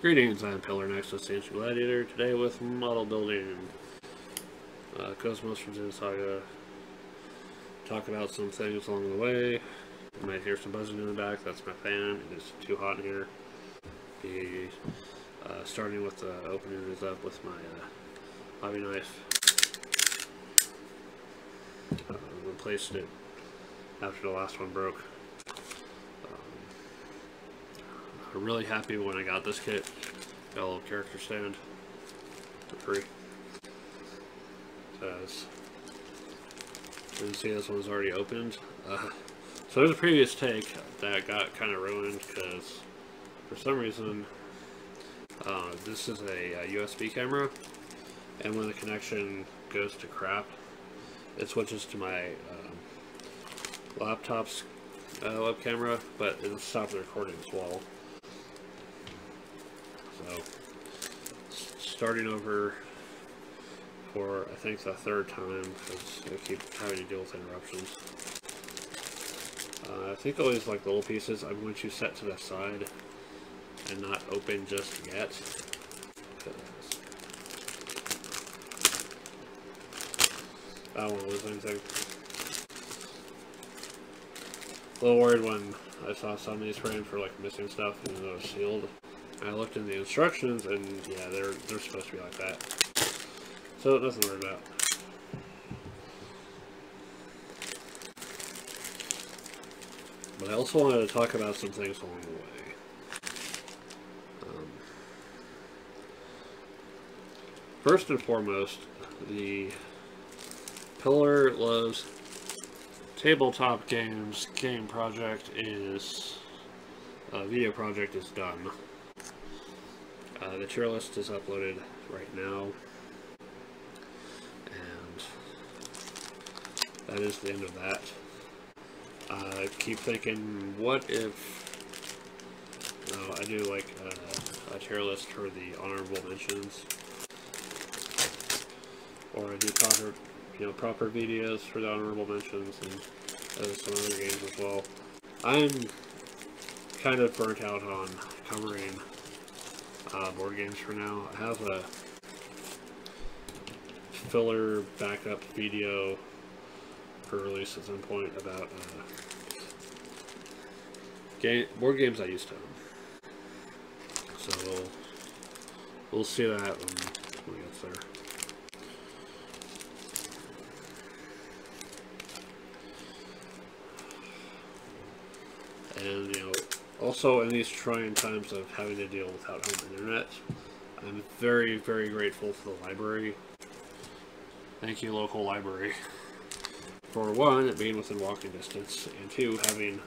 Greetings, I'm Pillar Next with Ancient Gladiator, today with model building KOS-MOS from Xenosaga. Talk about some things along the way. You might hear some buzzing in the back, that's my fan. It is too hot in here. Starting with opening this up with my hobby knife. Replaced it after the last one broke. I'm really happy when I got this kit. Got a little character stand for free. As you can see, this one's already opened. So there's a previous take that got kind of ruined because for some reason this is a USB camera, and when the connection goes to crap, it switches to my laptop's web camera, but it'll stop the recording as well. So, starting over for, I think, the third time, because I keep having to deal with interruptions. I think always like little pieces I'm going to set to the side and not open just yet. I don't want to lose anything. A little worried when I saw some of these frames for like missing stuff even though it was sealed. I looked in the instructions, and yeah, they're supposed to be like that. So nothing to worry about. But I also wanted to talk about some things along the way. First and foremost, the Pillar Loves Tabletop Games game project is video project is done. The tier list is uploaded right now, and that is the end of that. I keep thinking, what if I do like a tier list for the honorable mentions, or I do proper videos for the honorable mentions and some other games as well. I'm kind of burnt out on covering board games for now. I have a filler backup video for release at some point about board games I used to own. So we'll see that when it gets there. And also in these trying times of having to deal without home internet, I'm very, very grateful for the library. Thank you, local library. For one, it being within walking distance, and two, having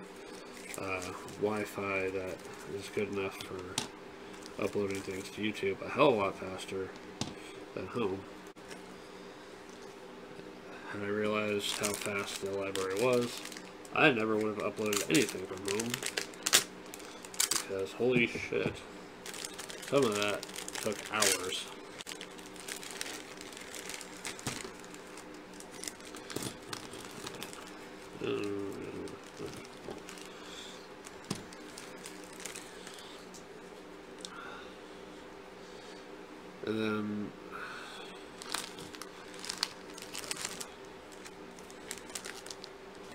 Wi-Fi that is good enough for uploading things to YouTube a hell of a lot faster than home. And I realized how fast the library was, I never would have uploaded anything from home. Because holy shit, some of that took hours. And then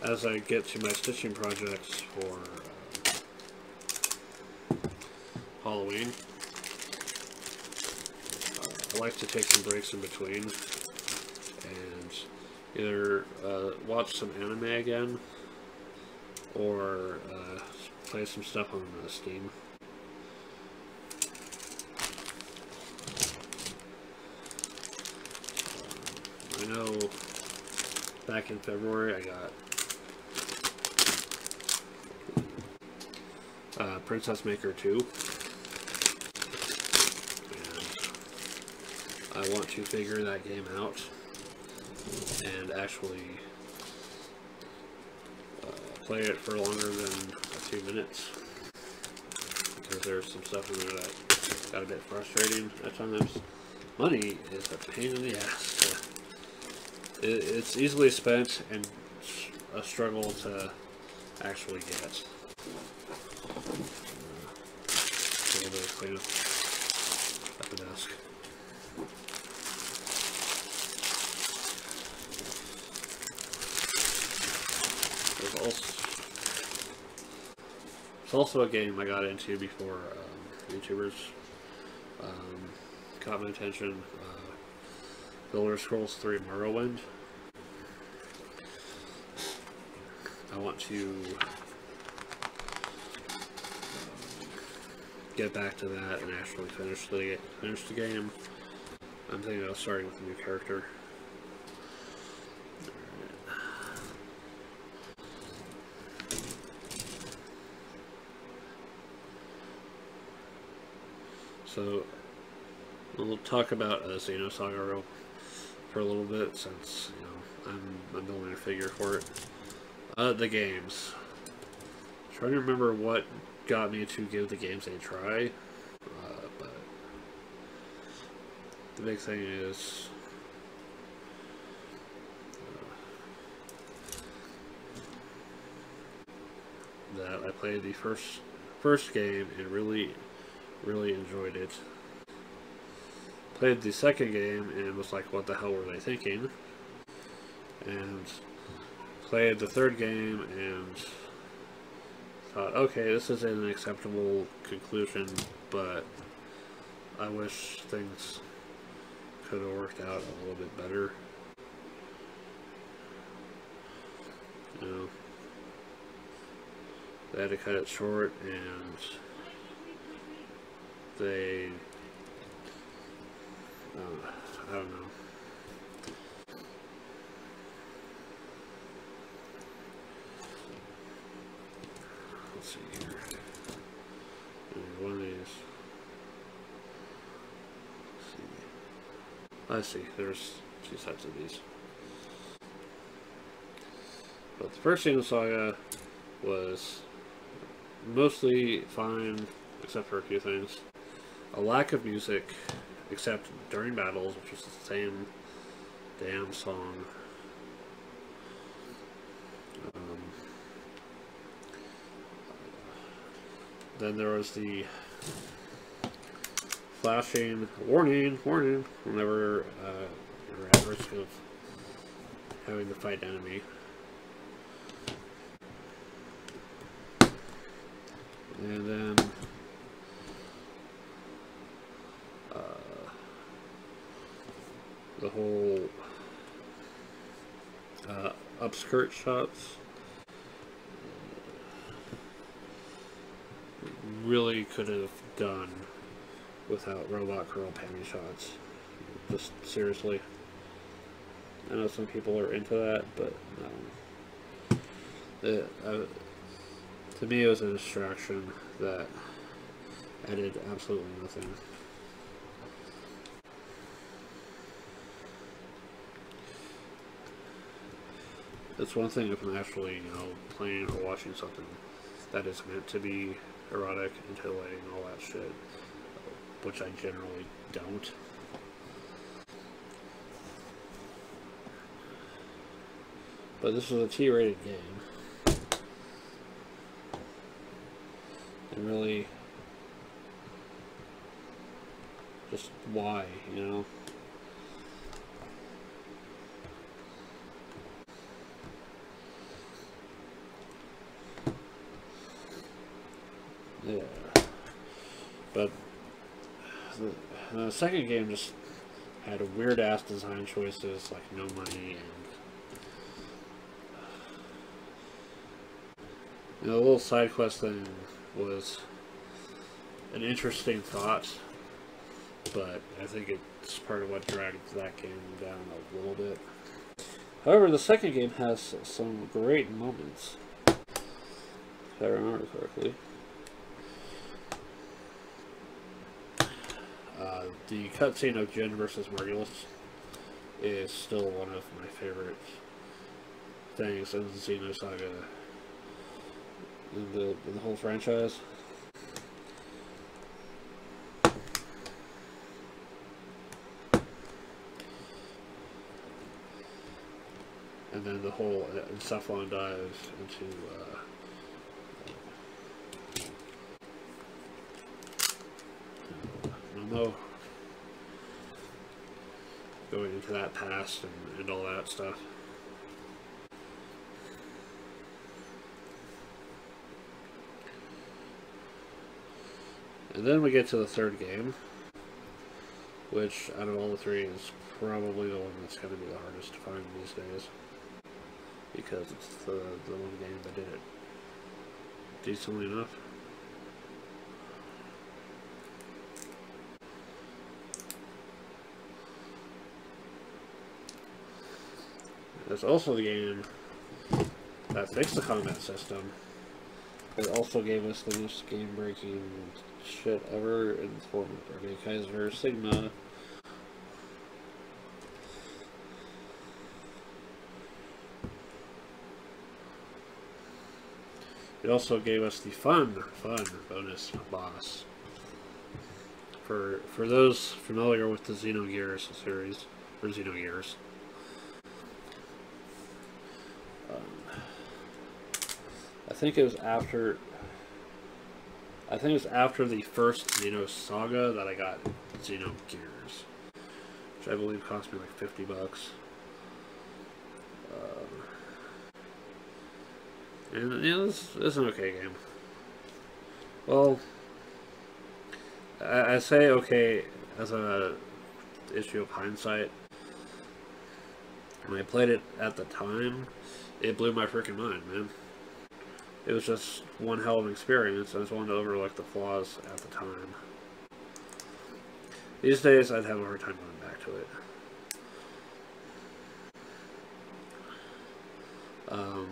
as I get to my stitching projects for Halloween, I like to take some breaks in between and either watch some anime again or play some stuff on Steam. I know back in February I got Princess Maker 2. I want to figure that game out and actually play it for longer than a few minutes, because there's some stuff in there that got a bit frustrating at times. Money is a pain in the ass. It's easily spent and a struggle to actually get. A little bit of cleanup. at the desk. It's also a game I got into before YouTubers caught my attention. Elder Scrolls 3 Morrowind. I want to get back to that and actually finish the game. I'm thinking of starting with a new character. So we'll talk about Xenosaga for a little bit, since I'm building a figure for it. The games. I'm trying to remember what got me to give the games a try, but the big thing is that I played the first game and really enjoyed it. Played the second game and was like, what the hell were they thinking? And played the third game and thought, okay, this is an acceptable conclusion, but I wish things could have worked out a little bit better. You know, they had to cut it short, and they, I don't know. Let's see here. One of these. Let's see. There's two sets of these. But the first Xenosaga was mostly fine, except for a few things. A lack of music, except during battles, which was the same damn song. Then there was the flashing warning whenever you're at risk of having to fight enemy. And then the whole upskirt shots really could have done without robot girl panty shots. Just seriously. I know some people are into that, but no. To me, it was a distraction that added absolutely nothing. It's one thing if I'm actually, playing or watching something that is meant to be erotic and titillating and all that shit, which I generally don't. But this is a T-rated game. And really, just why, Yeah. But the second game just had weird ass design choices, like no money, and the little side quest thing was an interesting thought, but I think it's part of what dragged that game down a little bit. However, the second game has some great moments, if I remember correctly. The cutscene of Jin versus Margulis is still one of my favorite things in the Xenosaga, in the whole franchise. And then the whole Encephalon dives into Momo going into that past and all that stuff. And then we get to the third game, which out of all the three is probably the one that's going to be the hardest to find these days, because it's the one game that did it decently enough. It's also the game that fixed the combat system. It also gave us the most game-breaking shit ever in the form of Arne Kaiser Sigma. It also gave us the fun bonus boss. For those familiar with the Xenogears series, or Xenogears, I think it was after the first Xenosaga that I got Xenogears, which I believe cost me like $50. And you know, this is an okay game. Well, I say okay as a issue of hindsight. When I played it at the time, it blew my freaking mind, man. It was just one hell of an experience. I was willing to overlook the flaws at the time. These days, I'd have a hard time going back to it.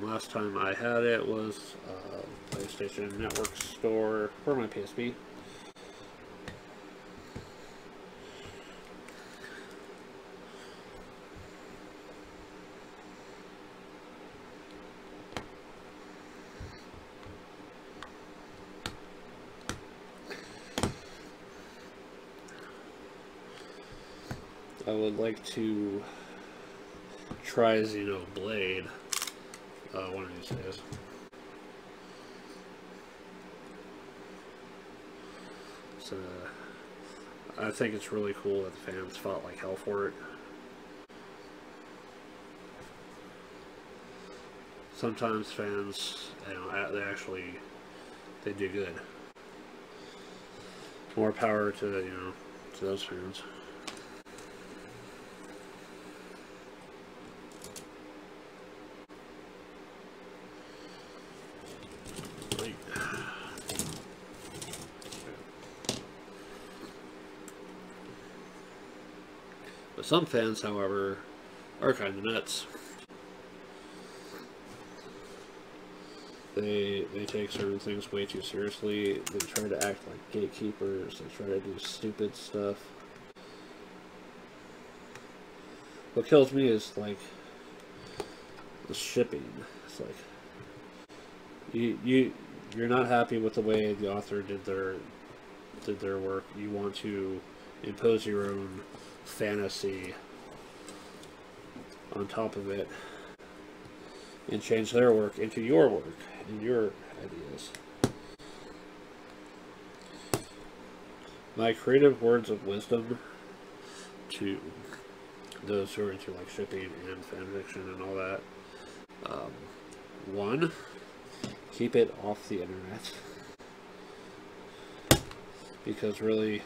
Last time I had it was PlayStation Network store for my PSP. I would like to try Xenoblade one of these days. So, I think it's really cool that the fans fought like hell for it. Sometimes fans, you know, they do good. More power to, you know, to those fans. But some fans, however, are kind of nuts. They take certain things way too seriously. They try to act like gatekeepers. They try to do stupid stuff. What kills me is like the shipping. It's like you're not happy with the way the author did their work. You want to impose your own fantasy on top of it and change their work into your work and your ideas. My creative words of wisdom to those who are into like shipping and fanfiction and all that: one, keep it off the internet, because really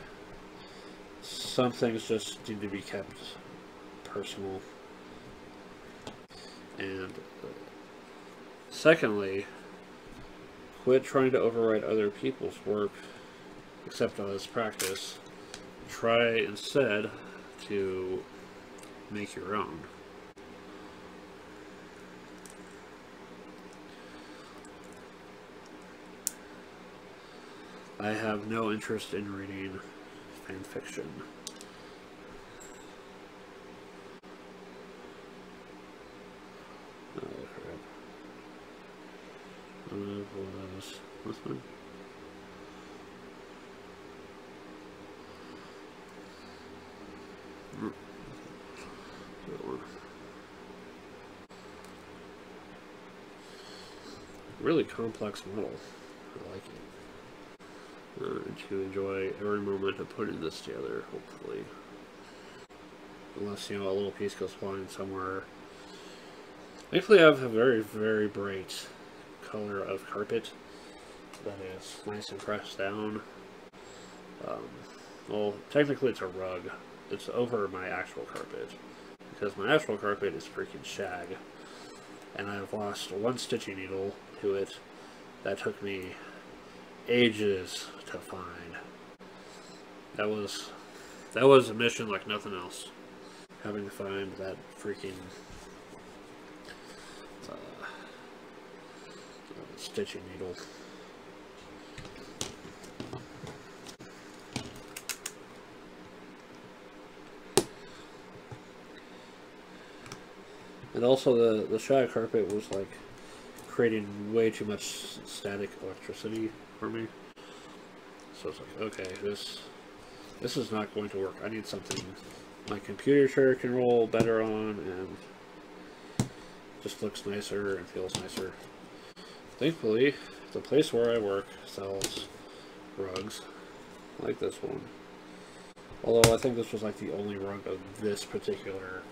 some things just need to be kept personal. And secondly, quit trying to overwrite other people's work, except as practice. Try instead to make your own. I have no interest in reading fan fiction. Oh, crap. Was this one? Really complex model. I like it. To enjoy every moment of putting this together, hopefully. unless, you know, a little piece goes flying somewhere. Thankfully, I have a very, very bright color of carpet that is nice and pressed down. Well, technically it's a rug. It's over my actual carpet, because my actual carpet is freaking shag, and I've lost one stitching needle to it that took me ages to find. That was a mission like nothing else, having to find that freaking stitching needle. And also the shag carpet was like creating way too much static electricity for me. So it's like, okay, this is not going to work. I need something my computer chair can roll better on and just looks nicer and feels nicer. Thankfully, the place where I work sells rugs like this one. Although I think this was like the only rug of this particular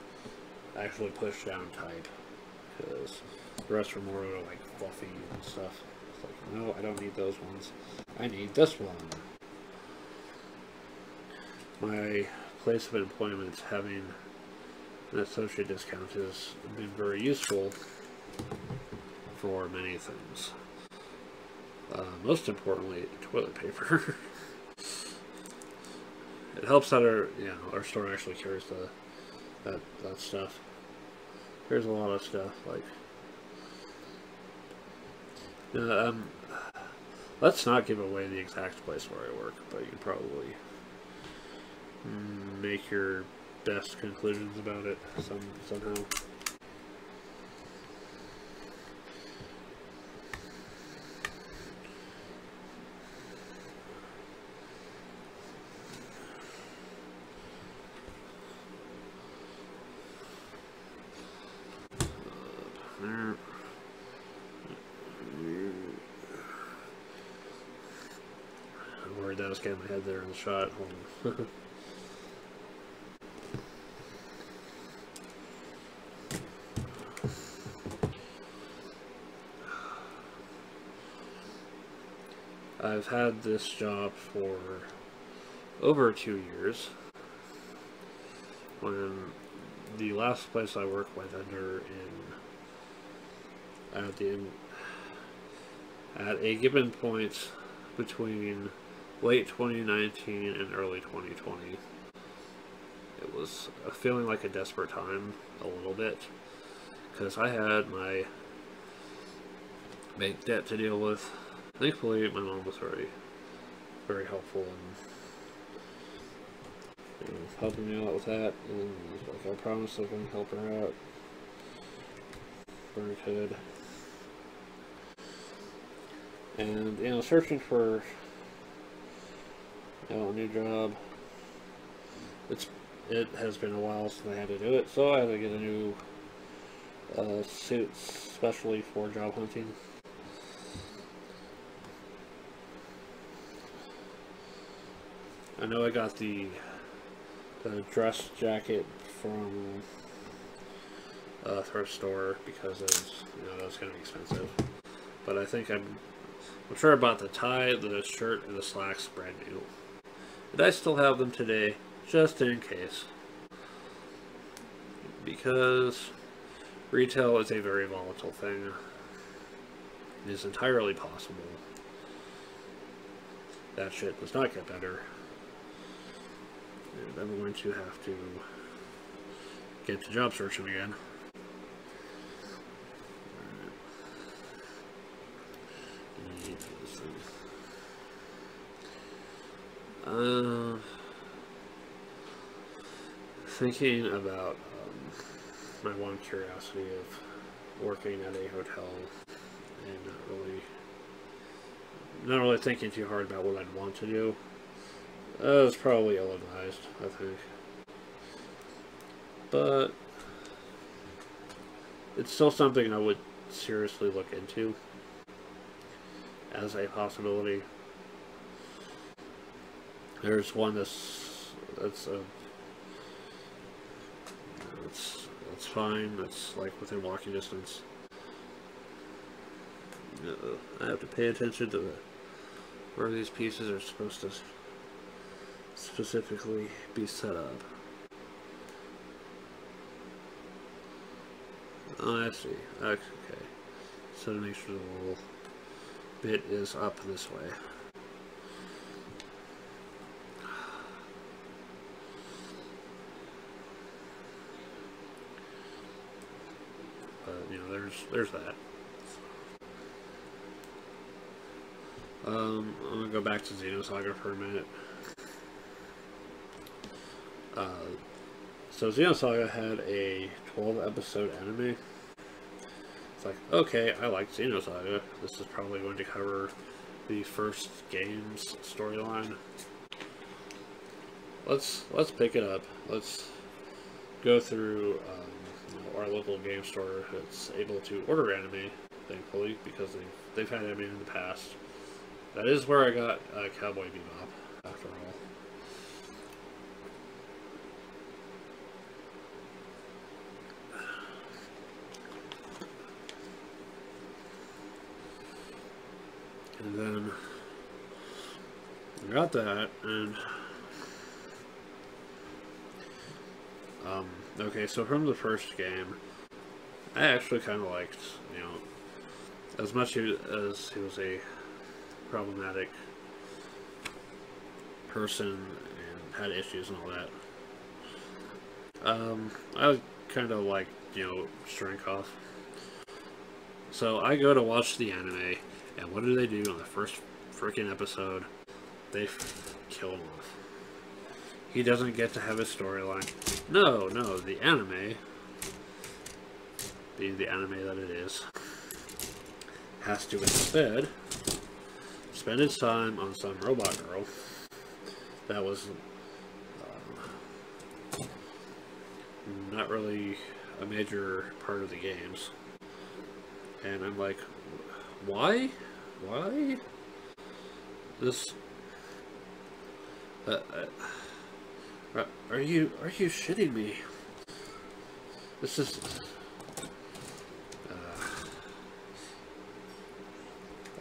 actually push down type, because the rest were more like fluffy and stuff. It's like, no, I don't need those ones. I need this one. My place of employment having an associate discount has been very useful for many things. Most importantly, toilet paper. It helps that our store actually carries that stuff. There's a lot of stuff like. Let's not give away the exact place where I work, but you can probably make your best conclusions about it somehow. I'm worried that I was getting my head there in the shot. Hold on. I've had this job for over 2 years. When the last place I worked went under at a given point between late 2019 and early 2020. It was feeling like a desperate time a little bit, because I had my bank debt to deal with. Thankfully, my mom was very, very helpful in helping me out with that, and like I promised I was going to help her out where I could. And searching for a new job. It has been a while since I had to do it, so I had to get a new suit specially for job hunting. I know I got the dress jacket from a thrift store because it was, that was going to be expensive. But I think I'm sure I bought the tie, the shirt, and the slacks brand new. And I still have them today, just in case. Because retail is a very volatile thing. It is entirely possible that shit does not get better. And I'm going to have to get to job searching again. Thinking about my one curiosity of working at a hotel and not really thinking too hard about what I'd want to do. It's probably ill-advised, I think. But it's still something I would seriously look into as a possibility. There's one that's That's fine. That's like within walking distance. I have to pay attention to where these pieces are supposed to specifically be set up. Oh, I see. Okay. So to make sure the little bit is up this way. But, you know, there's that. I'm gonna go back to Xenosaga for a minute. So Xenosaga had a 12-episode anime. It's like, okay, I like Xenosaga. This is probably going to cover the first game's storyline. Let's pick it up. Let's go through you know, our local game store that's able to order anime, thankfully, because they've had anime in the past. That is where I got Cowboy Bebop, after all. And then I got that, and okay, so from the first game, I actually kind of liked, you know, as much as he was a problematic person and had issues and all that. I kind of like, you know, Shrinkhoff. So I go to watch the anime, and what do they do on the first freaking episode? They kill him off. He doesn't get to have his storyline. No, the anime, being the anime that it is, has to instead spend its time on some robot girl that was not really a major part of the games. And I'm like, why? This are you shitting me? This is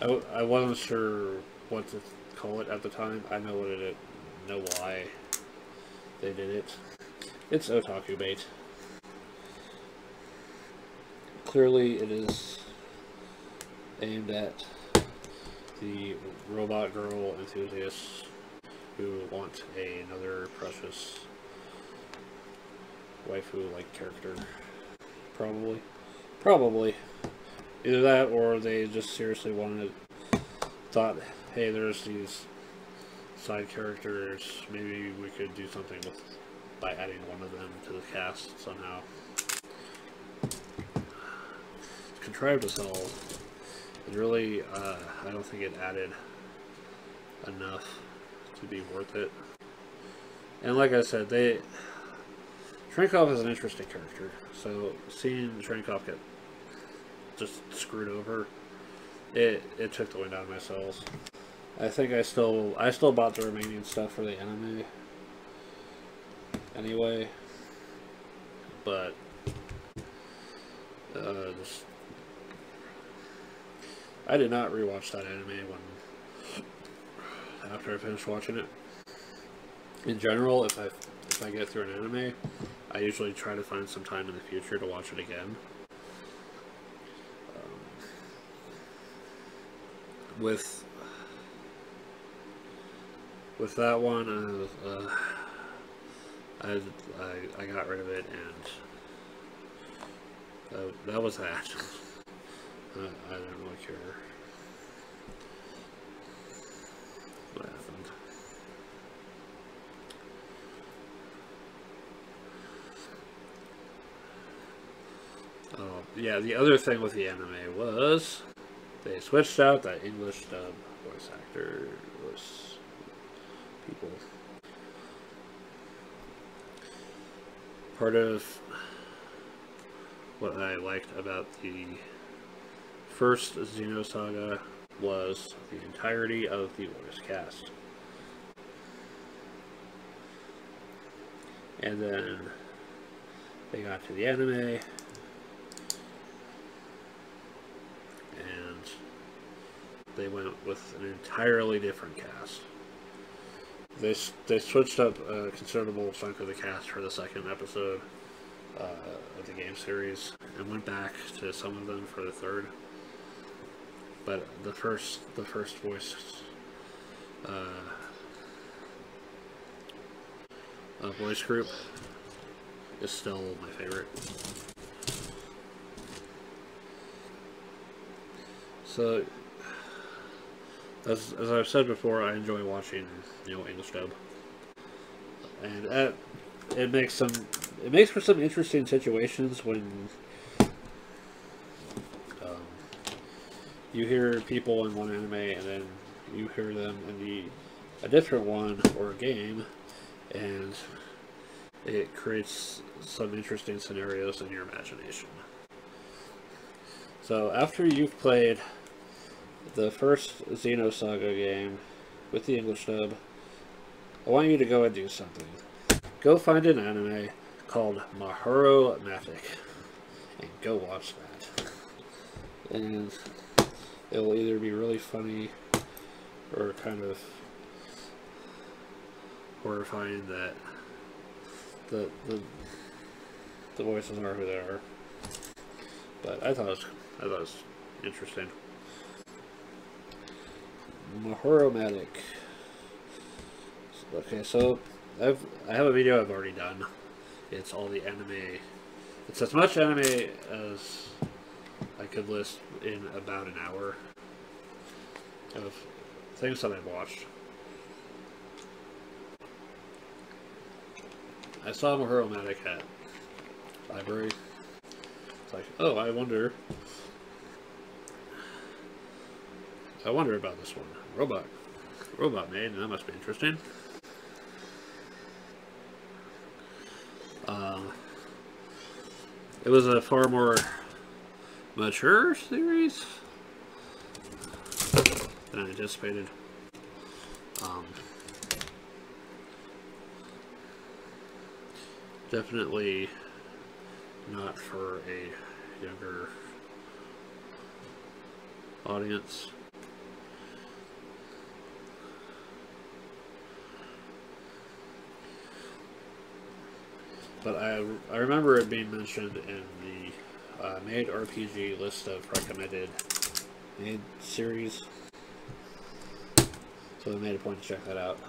I wasn't sure what to call it at the time. I know why they did it. It's otaku bait. Clearly it is aimed at the robot girl enthusiasts who want another precious waifu-like character. Probably. Either that, or they just seriously thought, hey, there's these side characters, maybe we could do something by adding one of them to the cast somehow. It's contrived as hell. And really, I don't think it added enough to be worth it. And like I said, Shrinkhoff is an interesting character, so seeing Shrinkhoff get just screwed over, it took the wind out of my sails. I think I still bought the remaining stuff for the anime anyway, but I did not rewatch that anime after I finished watching it. In general, if I get through an anime, I usually try to find some time in the future to watch it again. With that one, I got rid of it, and that was that. I didn't really care what happened. Yeah, the other thing with the anime was they switched out that English dub voice actor voice people. Part of what I liked about the first Xenosaga was the entirety of the voice cast. And then they got to the anime, and they went with an entirely different cast. They switched up a considerable chunk of the cast for the second episode of the game series, and went back to some of them for the third. But the first voice voice group is still my favorite. So, as I've said before, I enjoy watching, English dub, and it makes for some interesting situations when you hear people in one anime and then you hear them in a different one or a game, and it creates some interesting scenarios in your imagination. So after you've played the first Xenosaga game with the English dub, I want you to go and do something. Go find an anime called Mahuro-matic and go watch that. And it will either be really funny or kind of horrifying that the voices are who they are. But I thought it was interesting. Mahuro-matic. Okay, so I have a video I've already done. It's all the anime. It's as much anime as I could list in about an hour of things that I've watched. I saw Mahuro-matic at library. It's like, oh, I wonder about this one. Robot made, that must be interesting. It was a far more mature series than I anticipated. Definitely not for a younger audience. But I remember it being mentioned in the Made RPG list of recommended Made series, so I made a point to check that out.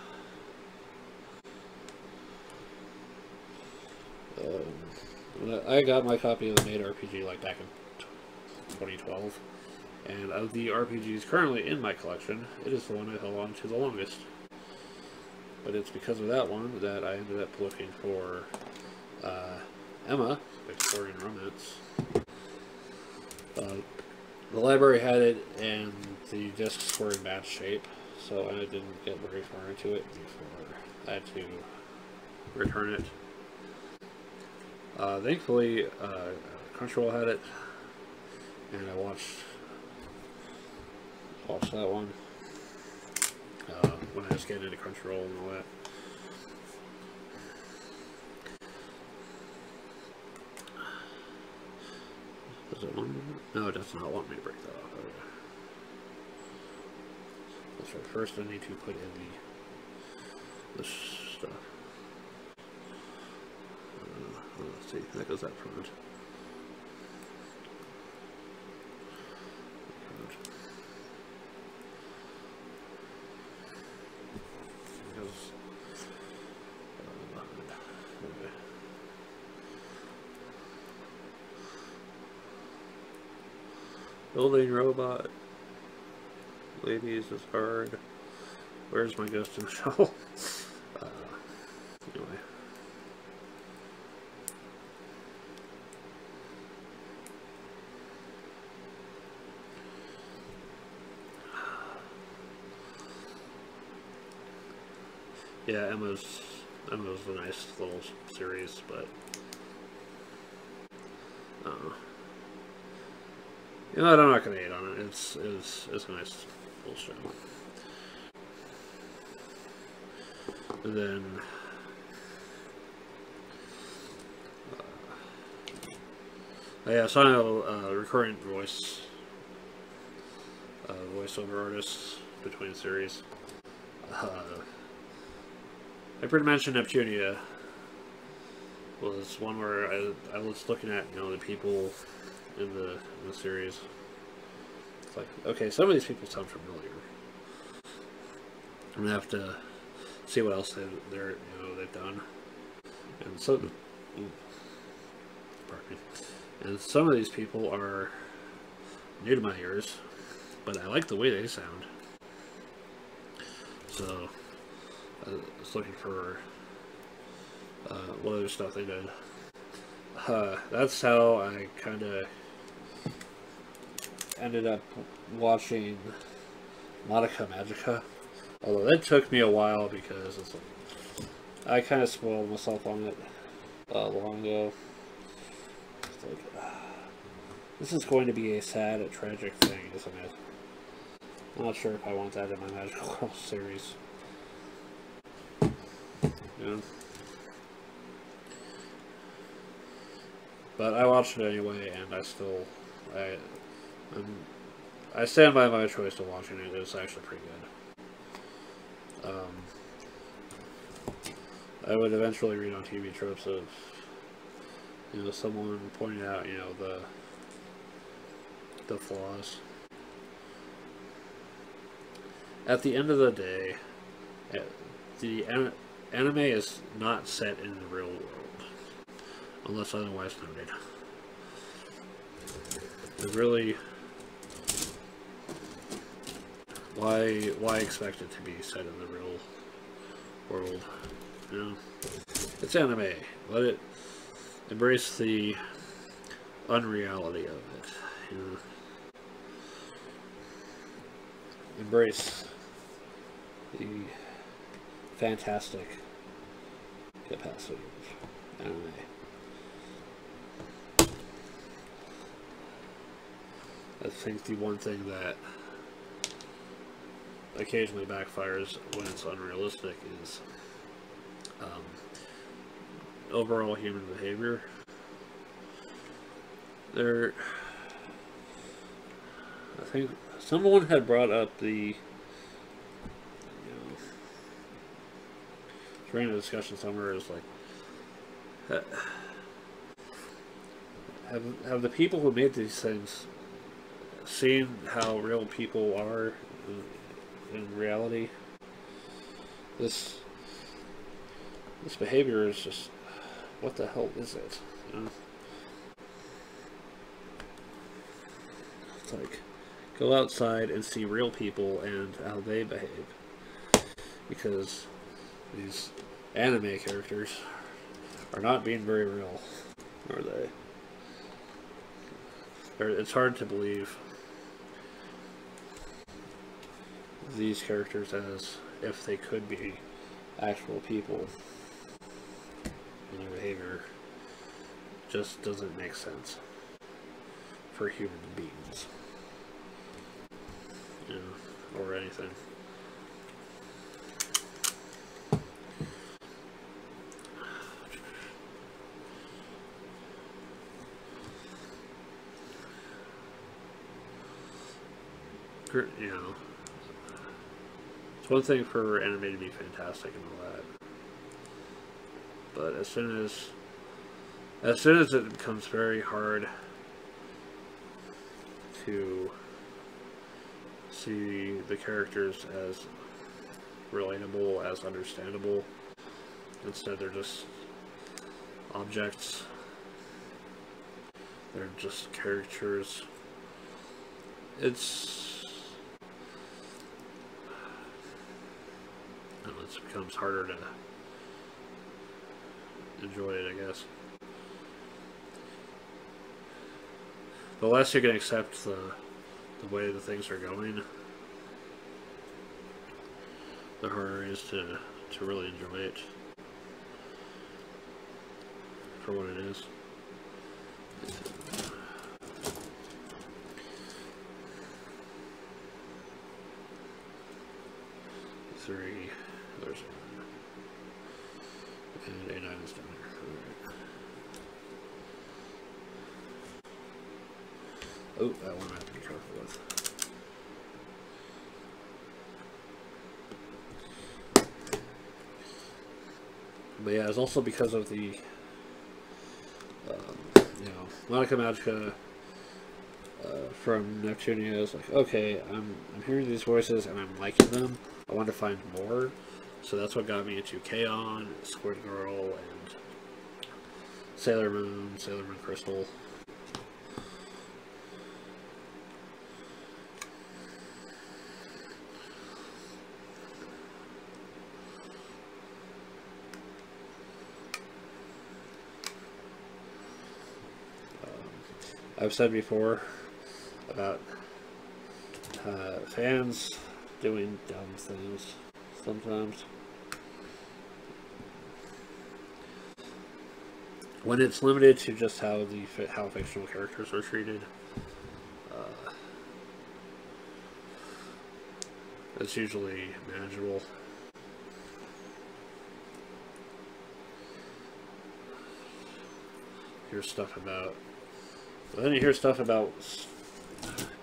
I got my copy of the Made RPG like back in 2012, and of the RPGs currently in my collection, it is the one I held on to the longest. But it's because of that one that I ended up looking for Emma, Victorian Romance. The library had it, and the discs were in bad shape, so I didn't get very far into it before I had to return it. Thankfully, Crunchyroll had it, and I watched that one when I was getting into Crunchyroll and all that. Does it want me? No, it does not want me to break that off. Okay. That's right. First, I need to put in the stuff. Let's see. That goes that front. Building robot. Ladies is hard. Where's my Ghost in the Shell? Anyway. Yeah, Emma's a nice little series, but you know, I'm not gonna hate on it. It's a nice little show. And then Yeah, so I know recurrent voiceover artists between series. Hyperdimension Neptunia was one where I was looking at, you know, the people in the series. It's like, okay, some of these people sound familiar. I'm gonna have to see what else they've done. And so, pardon me. And some of these people are new to my ears, but I like the way they sound. So I was looking for what other stuff they did. That's how I kind of ended up watching Madoka Magica. Although that took me a while because it's like, I kind of spoiled myself on it long ago. It's like, this is going to be a sad, tragic thing, isn't it? I'm not sure if I want that in my Magical Girl series. Yeah. But I watched it anyway, and I stand by my choice of watching it. It's actually pretty good. I would eventually read on TV tropes of, you know, someone pointing out, you know, the flaws. At the end of the day, the anime is not set in the real world, unless otherwise noted. It really, why expect it to be set in the real world? You know, it's anime. Let it embrace the unreality of it. You know, embrace the fantastic capacity of anime. I think the one thing that occasionally backfires when it's unrealistic is overall human behavior. I think someone had brought up the, during a discussion somewhere, is like, have the people who made these things seen how real people are in reality? This behavior is just, what the hell is it? You know? It's like, go outside and see real people and how they behave, because these anime characters are not being very real, are they? It's hard to believe these characters as if they could be actual people, and their behavior just doesn't make sense for human beings, you know, or anything. You know, it's one thing for anime to be fantastic and all that, but as soon as it becomes very hard to see the characters as relatable, as understandable, instead they're just objects, they're just caricatures, it becomes harder to enjoy it, I guess. The less you can accept the way the things are going, the harder it is to really enjoy it for what it is. Three, there's one, and A9 is down here. Oh, that one I have to be careful with. But yeah, it's also because of the, you know, Monica Magica from Neptunia is like, okay, I'm hearing these voices and I'm liking them. I want to find more. So that's what got me into K-On!, Squid Girl, and Sailor Moon Crystal. I've said before about fans doing dumb things sometimes. When it's limited to just how fictional characters are treated, it's usually manageable. Hear stuff about, but then you hear stuff about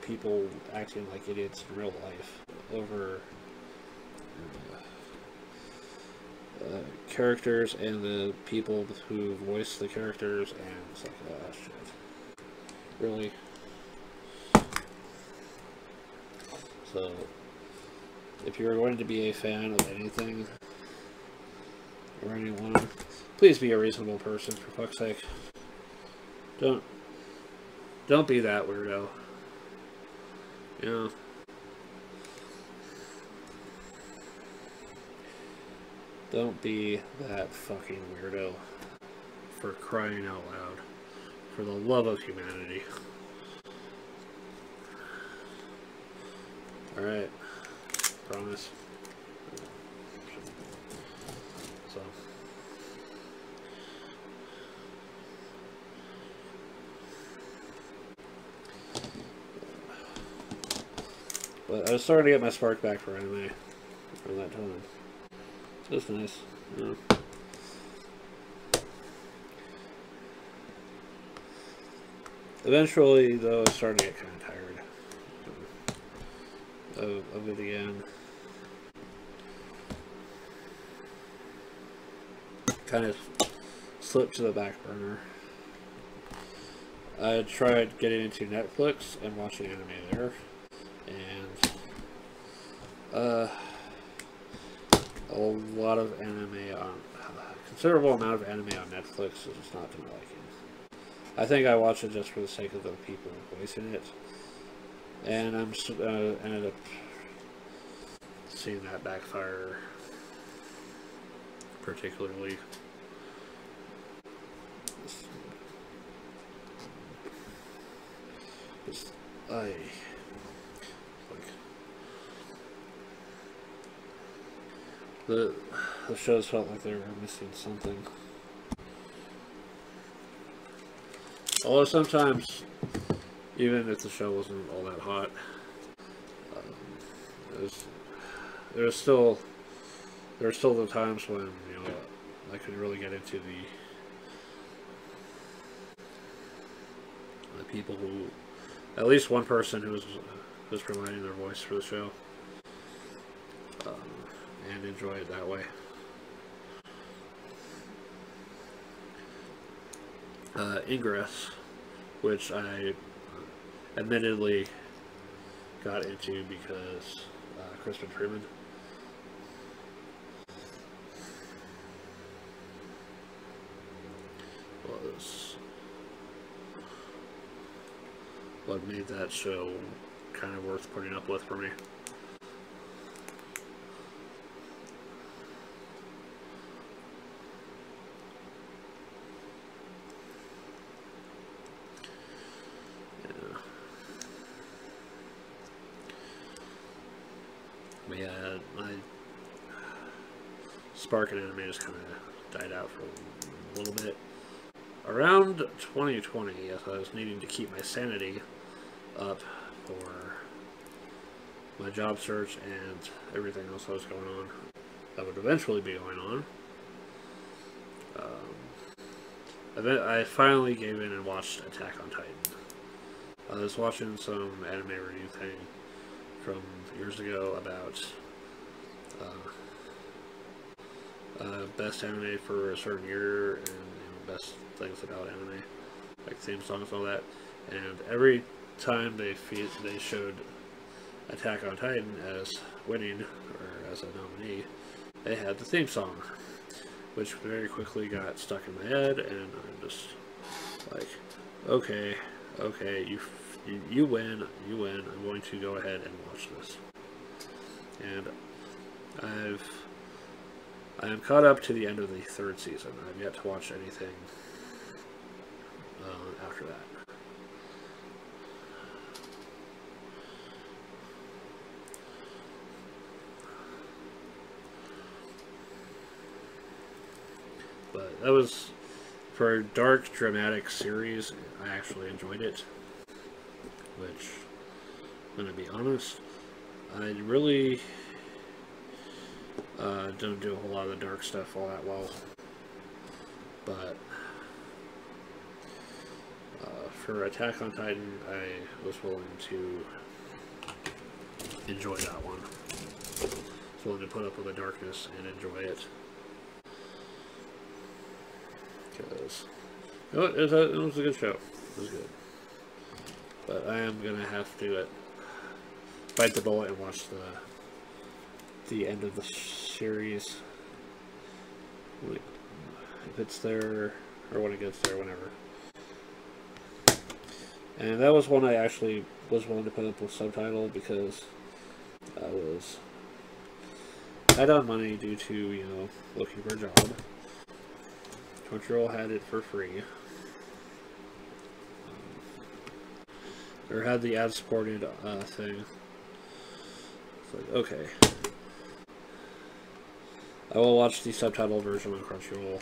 people acting like idiots in real life over characters and the people who voice the characters, and it's like, oh shit, really? So, if you're going to be a fan of anything or anyone, please be a reasonable person, for fuck's sake. Don't be that weirdo. You know? Don't be that fucking weirdo. For crying out loud. For the love of humanity. Alright. Promise. So. But I was starting to get my spark back for anime from that time. That's nice. Yeah. Eventually, though, I started to get kind of tired of it again. Kind of slipped to the back burner. I tried getting into Netflix and watching anime there, and a lot of anime on, a considerable amount of anime on Netflix is just not to my liking. I think I watch it just for the sake of the people voicing it, and I'm ended up seeing that backfire particularly. The shows felt like they were missing something. Although sometimes, even if the show wasn't all that hot, there were still the times when, you know, I could really get into the people who, at least one person who was providing their voice for the show, and enjoy it that way. Ingress, which I admittedly got into because Crispin Freeman. Was what made that show kind of worth putting up with for me. Yeah, my spark in anime just kind of died out for a little bit. Around 2020, as I was needing to keep my sanity up for my job search and everything else that was going on, that would eventually be going on, I finally gave in and watched Attack on Titan. I was watching some anime review thing from years ago about best anime for a certain year and best things about anime, like theme songs and all that. And every time they showed Attack on Titan as winning or as a nominee, they had the theme song, which very quickly got stuck in my head, and I'm just like, okay, you win, I'm going to go ahead and watch this. And I am caught up to the end of the 3rd season. I've yet to watch anything after that. But that was, for a dark, dramatic series, I actually enjoyed it. Which, I'm going to be honest, I really don't do a whole lot of the dark stuff all that well. But for Attack on Titan, I was willing to enjoy that one. I was willing to put up with the darkness and enjoy it. Because it was a good show. It was good. But I am going to have to bite the bullet and watch the end of the series. If it's there, or when it gets there, whenever. And that was one I actually was willing to put up with subtitle because I was tight on money due to, looking for a job. Crunchyroll had it for free. Or had the ad-supported thing. It's like, okay. I will watch the subtitled version on Crunchyroll.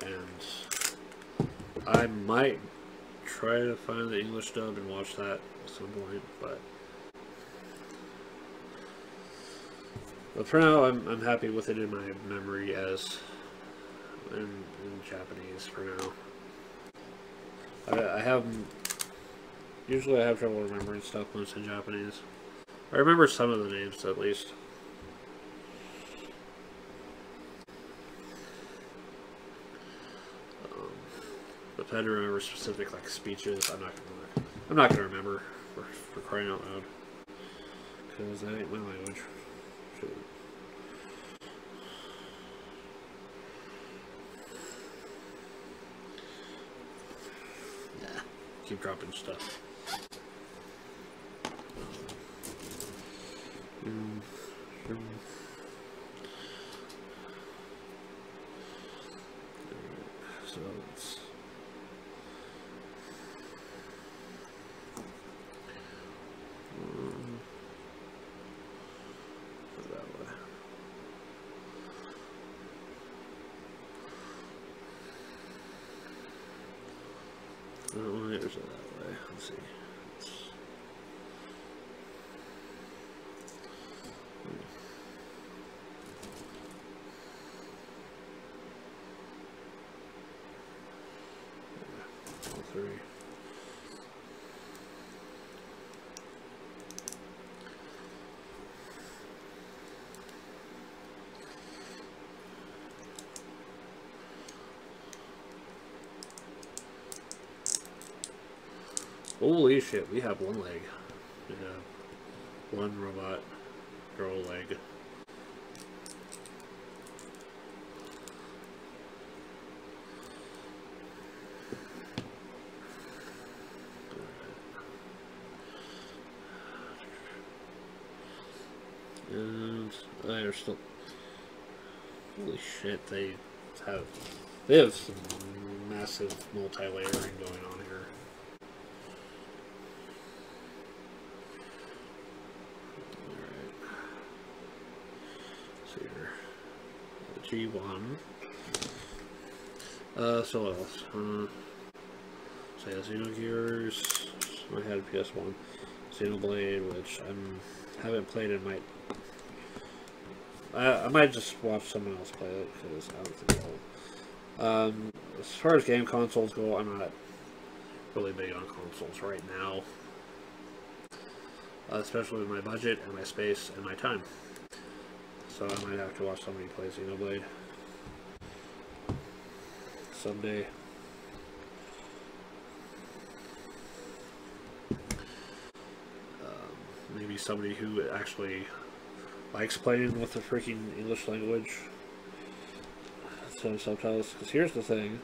And I might try to find the English dub and watch that at some point, but for now, I'm happy with it in my memory as in Japanese for now. Usually I have trouble remembering stuff when it's in Japanese. I remember some of the names at least. But if I had to remember specific speeches, I'm not gonna remember for crying out loud. Because that ain't my language. Shoot. Keep dropping stuff. So it's that way. Oh, there's it that way. Let's see. All three. Holy shit, we have one leg. We have one robot girl leg. And they're still... Holy shit, they have some massive multi-layering going on here. G1. So what else? So yeah, Xenogears. I had a PS1. Xenoblade, which I haven't played and might. I might just watch someone else play it because I don't think As far as game consoles go, I'm not really big on consoles right now. Especially with my budget and my space and my time. So I might have to watch somebody play Xenoblade someday. Maybe somebody who actually likes playing with the freaking English language. Some subtitles. Because here's the thing.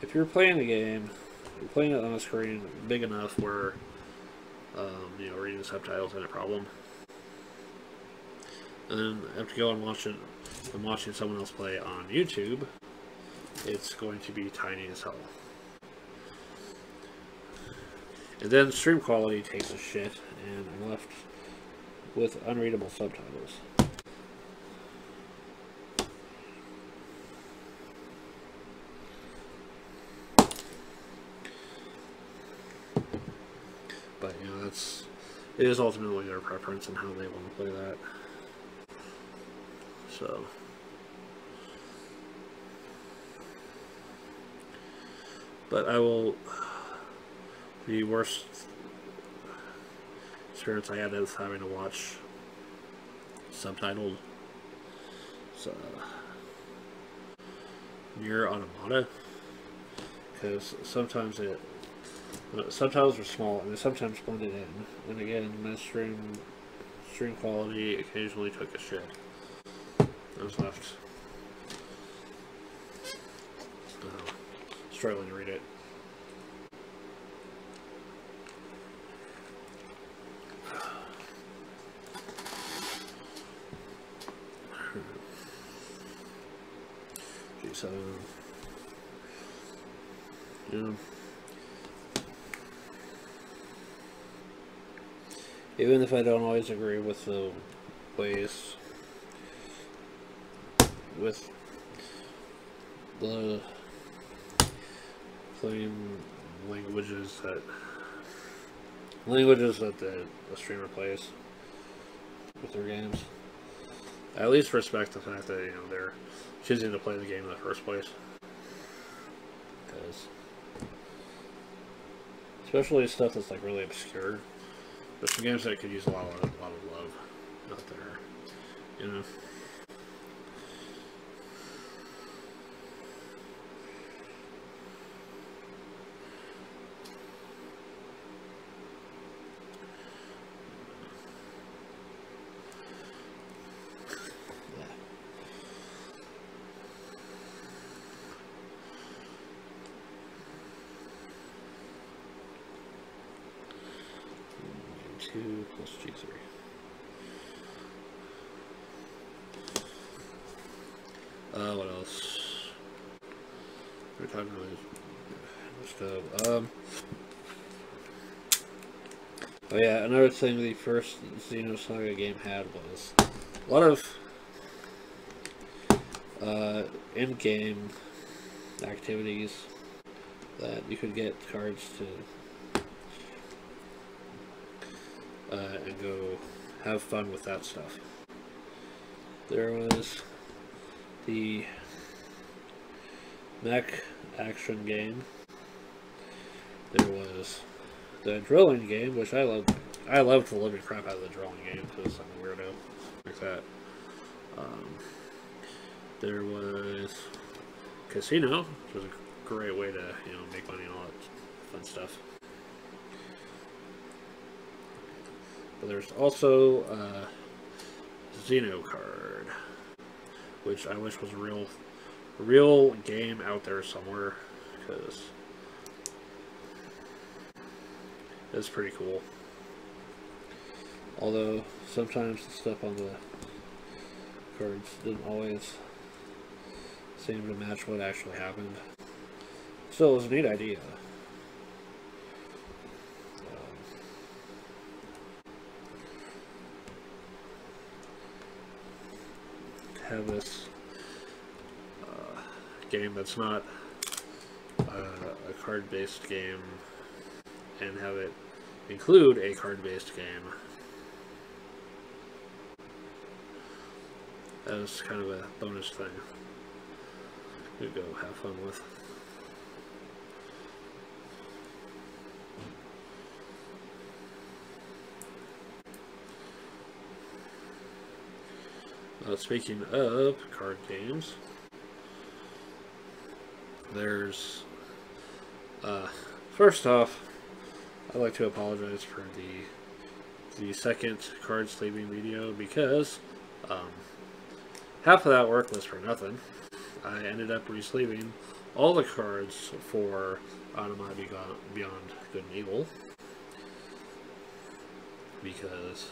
If you're playing a game, you're playing it on a screen big enough where, you know, reading the subtitles isn't a problem. And then after go and watch it, and watching someone else play on YouTube, it's going to be tiny as hell. And then stream quality takes a shit, and I'm left with unreadable subtitles. But, you know, it is ultimately their preference and how they want to play that. So, but the worst experience I had is having to watch subtitled Nier Automata, because sometimes subtitles are small and they sometimes blended in, and again, my stream quality occasionally took a shit. I was left struggling to read it. So, yeah. Even if I don't always agree with the ways, with the plain languages that the streamer plays with their games, I at least respect the fact that, you know, they're choosing to play the game in the first place. Because, especially stuff that's like really obscure, there's some games that could use a lot of love out there, you know. Two plus G3. What else? We're talking about stuff. Oh yeah, another thing the first Xenosaga game had was a lot of in-game activities that you could get cards to and go have fun with that stuff. There was the mech action game. There was the drilling game, which I love. I love the living crap out of the drilling game because I'm a weirdo like that. There was Casino, which was a great way to, you know, make money and all that fun stuff. But there's also Xenocard, which I wish was a real game out there somewhere, because it's pretty cool. Although sometimes the stuff on the cards didn't always seem to match what actually happened. Still, it was a neat idea. Have this game that's not a card-based game, and have it include a card-based game. as kind of a bonus thing to go have fun with. Speaking of card games, there's first off, I'd like to apologize for the second card sleeving video, because half of that work was for nothing. I ended up re-sleeving all the cards for Anima Beyond Good and Evil, because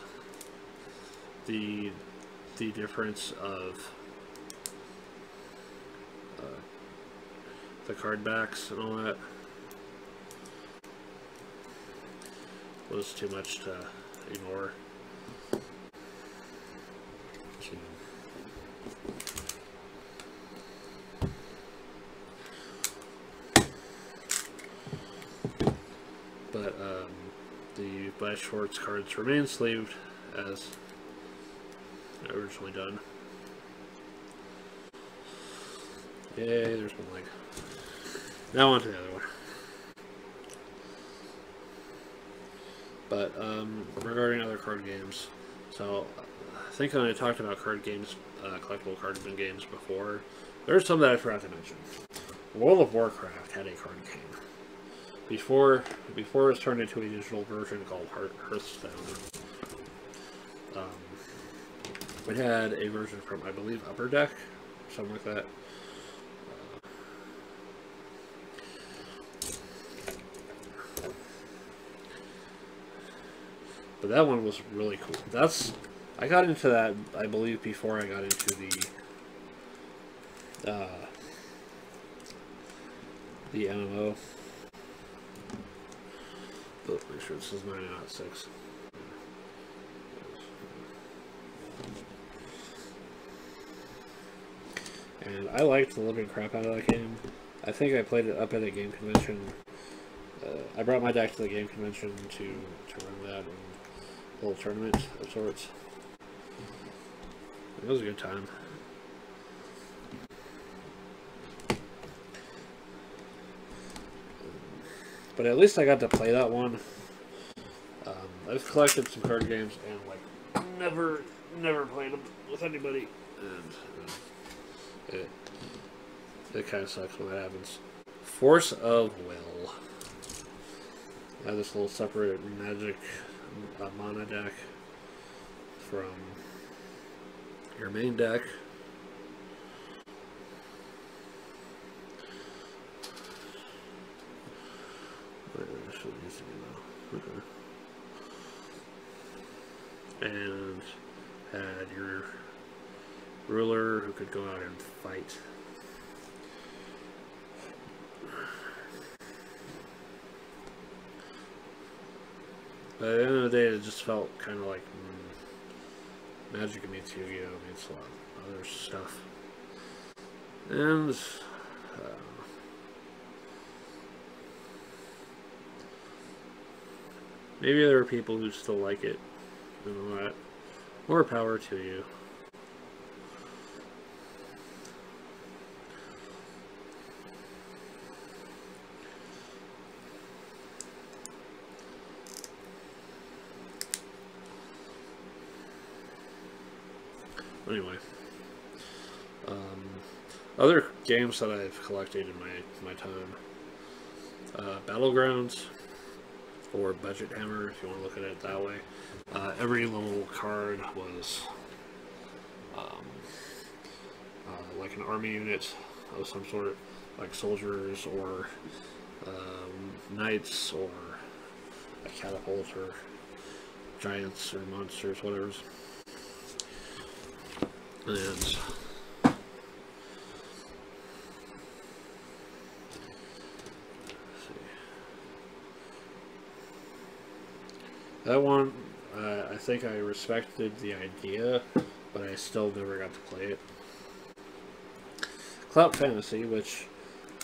the difference of the card backs and all that was too much to ignore. But the Black Schwartz cards remain sleeved as originally done. Yay, there's one leg. Now on to the other one. But regarding other card games, so I think when I talked about card games, collectible card games before, there's some that I forgot to mention. World of Warcraft had a card game before it was turned into a digital version called Hearthstone. It had a version from, I believe, Upper Deck, something like that. But that one was really cool. I got into that, I believe, before I got into the MMO. But pretty sure this is 9 out of 6. And I liked the living crap out of that game. I think I played it up at a game convention. I brought my deck to the game convention to run that in a little tournament of sorts. It was a good time. But at least I got to play that one. I've collected some card games and like never played them with anybody, and it kind of sucks when that happens. Force of Will. I have this little separate magic mana deck from your main deck. And had your ruler who could go out and fight. But at the end of the day, it just felt kind of like Magic meets Yu-Gi-Oh! Meets a lot of other stuff. And maybe there are people who still like it and all that. More power to you. Anyway, other games that I've collected in my time, Battlegrounds, or Budget Hammer, if you want to look at it that way. Every little card was like an army unit of some sort, like soldiers or knights or a catapult or giants or monsters, whatever. And that one, I think I respected the idea, but I still never got to play it. Clout Fantasy, which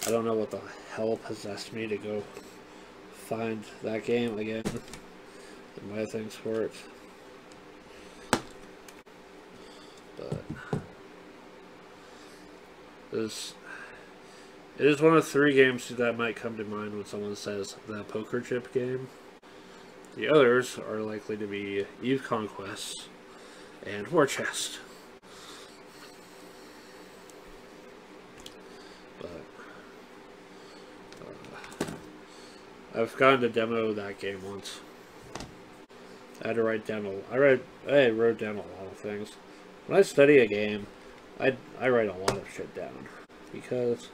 I don't know what the hell possessed me to go find that game again and buy things for it. But It is one of 3 games that might come to mind when someone says the poker chip game. The others are likely to be Eve Conquest and War Chest. But I've gotten to demo that game once. I had to write down I wrote down a lot of things. When I study a game, I write a lot of shit down because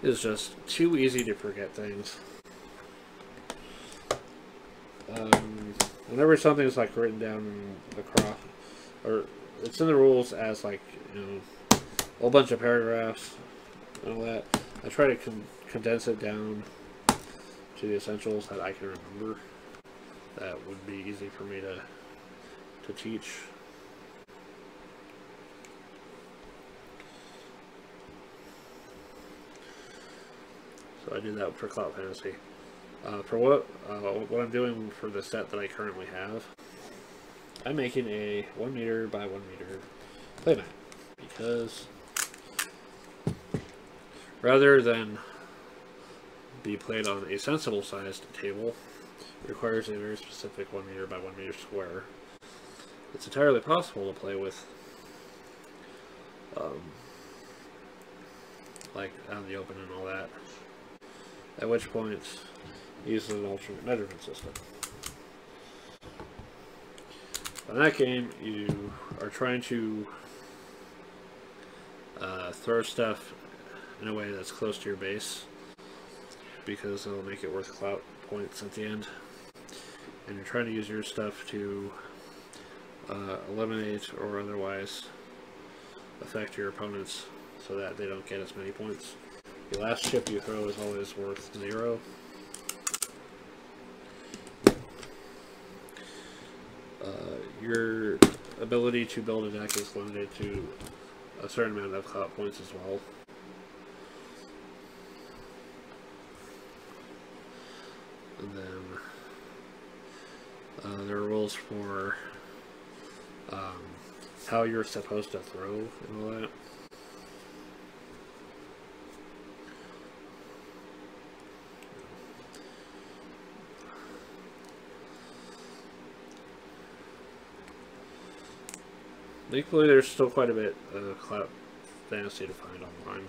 it's just too easy to forget things. Whenever something's like written down across, or it's in the rules as like, you know, a whole bunch of paragraphs and all that, I try to condense it down to the essentials that I can remember. That would be easy for me to teach. So I did that for Cloud Fantasy. For what I'm doing for the set that I currently have, I'm making a 1 meter by 1 meter playmat because rather than be played on a sensible sized table, it requires a very specific 1 meter by 1 meter square. It's entirely possible to play with, like out in the open and all that. At which point, use an alternate measurement system. In that game, you are trying to throw stuff in a way that's close to your base, because it'll make it worth clout points at the end. And you're trying to use your stuff to eliminate or otherwise affect your opponents so that they don't get as many points. The last chip you throw is always worth 0. Your ability to build a deck is limited to a certain amount of clout points as well. And then there are rules for how you're supposed to throw and all that. Thankfully, there's still quite a bit of Cloud Fantasy to find online,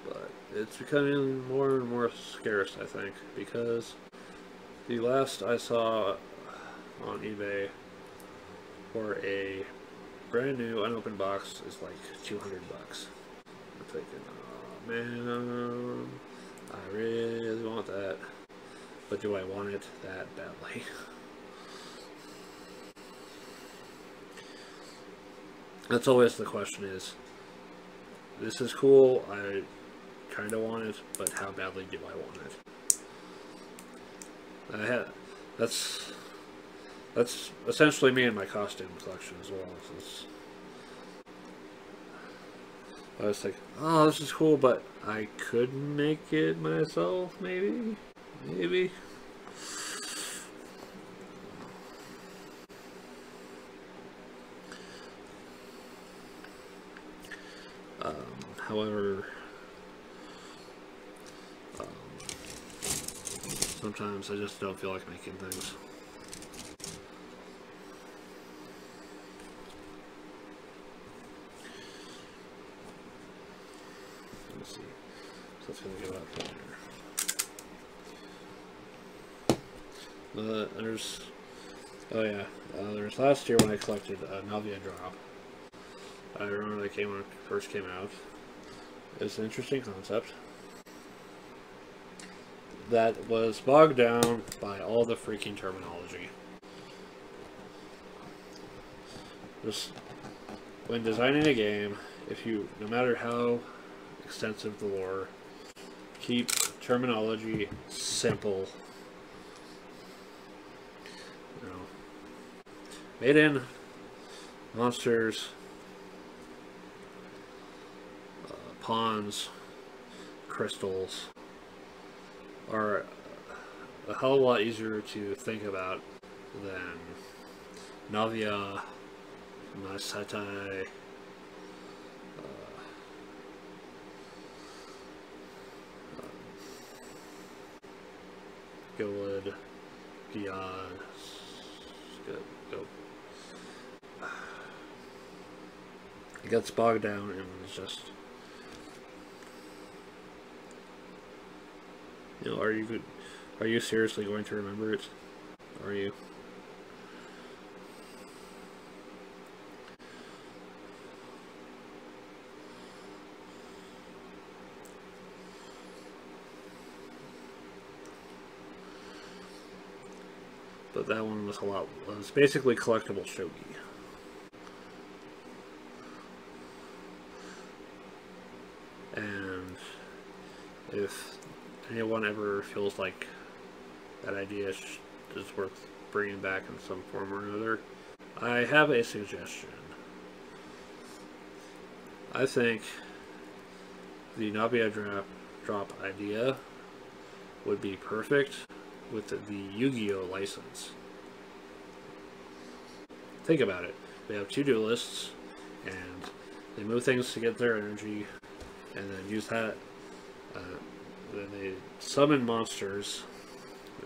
but it's becoming more and more scarce, I think, because the last I saw on eBay for a brand new unopened box is like $200. I'm thinking, oh man, I really want that, but do I want it that badly? That's always the question is, this is cool, I kind of want it, but how badly do I want it? That's essentially me and my costume collection as well. I was thinking, oh, this is cool, but I could make it myself, maybe? However, sometimes I just don't feel like making things. Let's see. So it's going to go up there. There's, oh yeah, there's last year when I collected a Navia drop. I remember that game when it first came out. It's an interesting concept that was bogged down by all the freaking terminology. Just when designing a game, no matter how extensive the lore, keep terminology simple. You know, maiden, monsters, pawns, crystals are a hell of a lot easier to think about than Navia, Masatai, Gilad, Giad, go. It gets bogged down and it's just, you know, are you seriously going to remember it? Are you? But that one was was basically collectible shogi. And if anyone ever feels like that idea is worth bringing back in some form or another, I have a suggestion. I think the Nabia drop idea would be perfect with the Yu-Gi-Oh license. Think about it. They have two duelists, and they move things to get their energy, and then use that. Then they summon monsters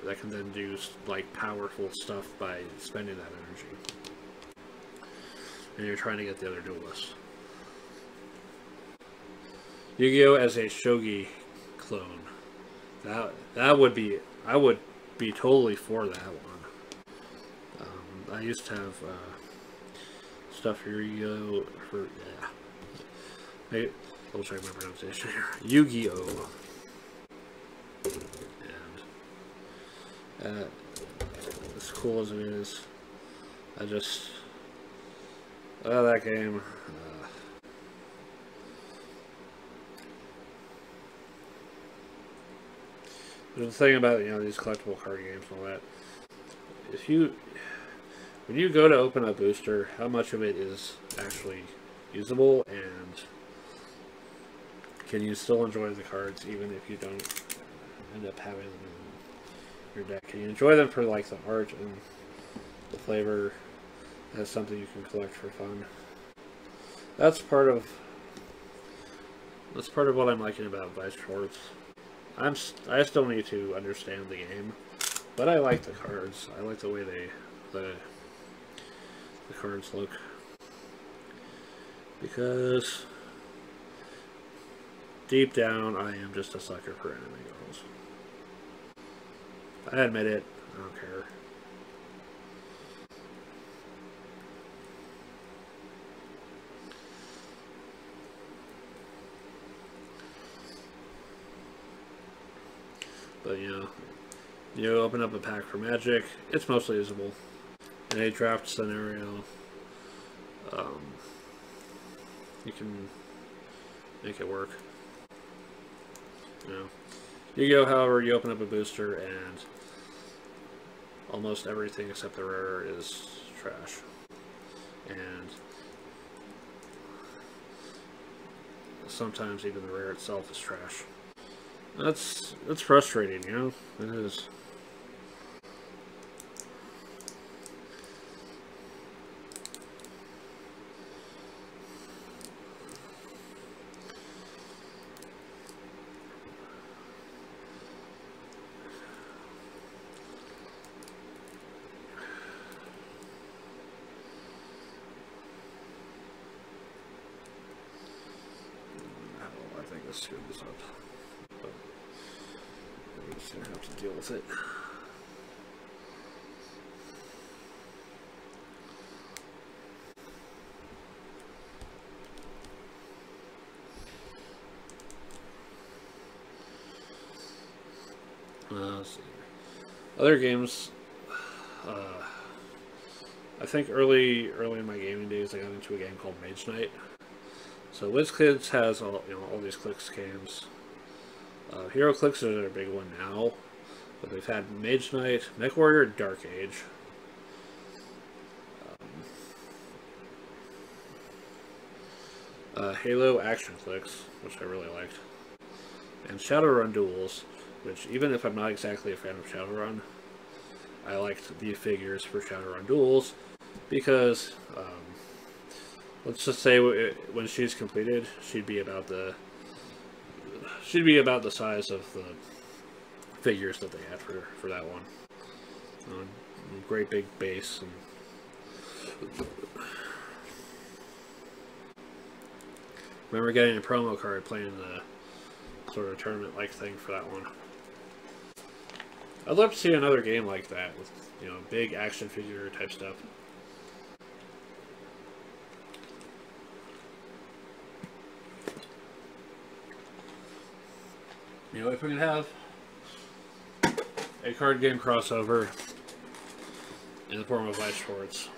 that can then do like powerful stuff by spending that energy. And you're trying to get the other duelist. Yu-Gi-Oh as a shogi clone. That would be, I would be totally for that one. I used to have stuff for Yu-Gi-Oh! Maybe, I'll check my pronunciation here. Yu-Gi-Oh! And as cool as it is, that game. There's the thing about, you know, these collectible card games and all that. When you go to open a booster, how much of it is actually usable, and can you still enjoy the cards even if you don't end up having them in your deck? Can you enjoy them for like the art and the flavor as something you can collect for fun? That's part of what I'm liking about Vice Shorts. I still need to understand the game, but I like the cards. I like the way the cards look, because deep down I am just a sucker for anime girls. I admit it. I don't care. But you open up a pack for Magic, it's mostly usable. In a draft scenario, you can make it work. You go, however, you open up a booster and almost everything except the rare is trash. And sometimes even the rare itself is trash. That's frustrating, you know? It is. I think I screwed this up. We're just gonna have to deal with it. Let's see. Other games. I think early in my gaming days, I got into a game called Mage Knight. So WizKids has all these Clicks games. Hero Clicks are their big one now, but they've had Mage Knight, MechWarrior, Dark Age. Halo Action Clicks, which I really liked, and Shadowrun Duels, which, even if I'm not exactly a fan of Shadowrun, I liked the figures for Shadowrun Duels because, let's just say when she's completed, she'd be about the size of the figures that they had for that one. Great big base. And remember getting a promo card playing the sort of tournament-like thing for that one. I'd love to see another game like that with, you know, big action figure type stuff. You know, if we can have a card game crossover in the form of Light Sports,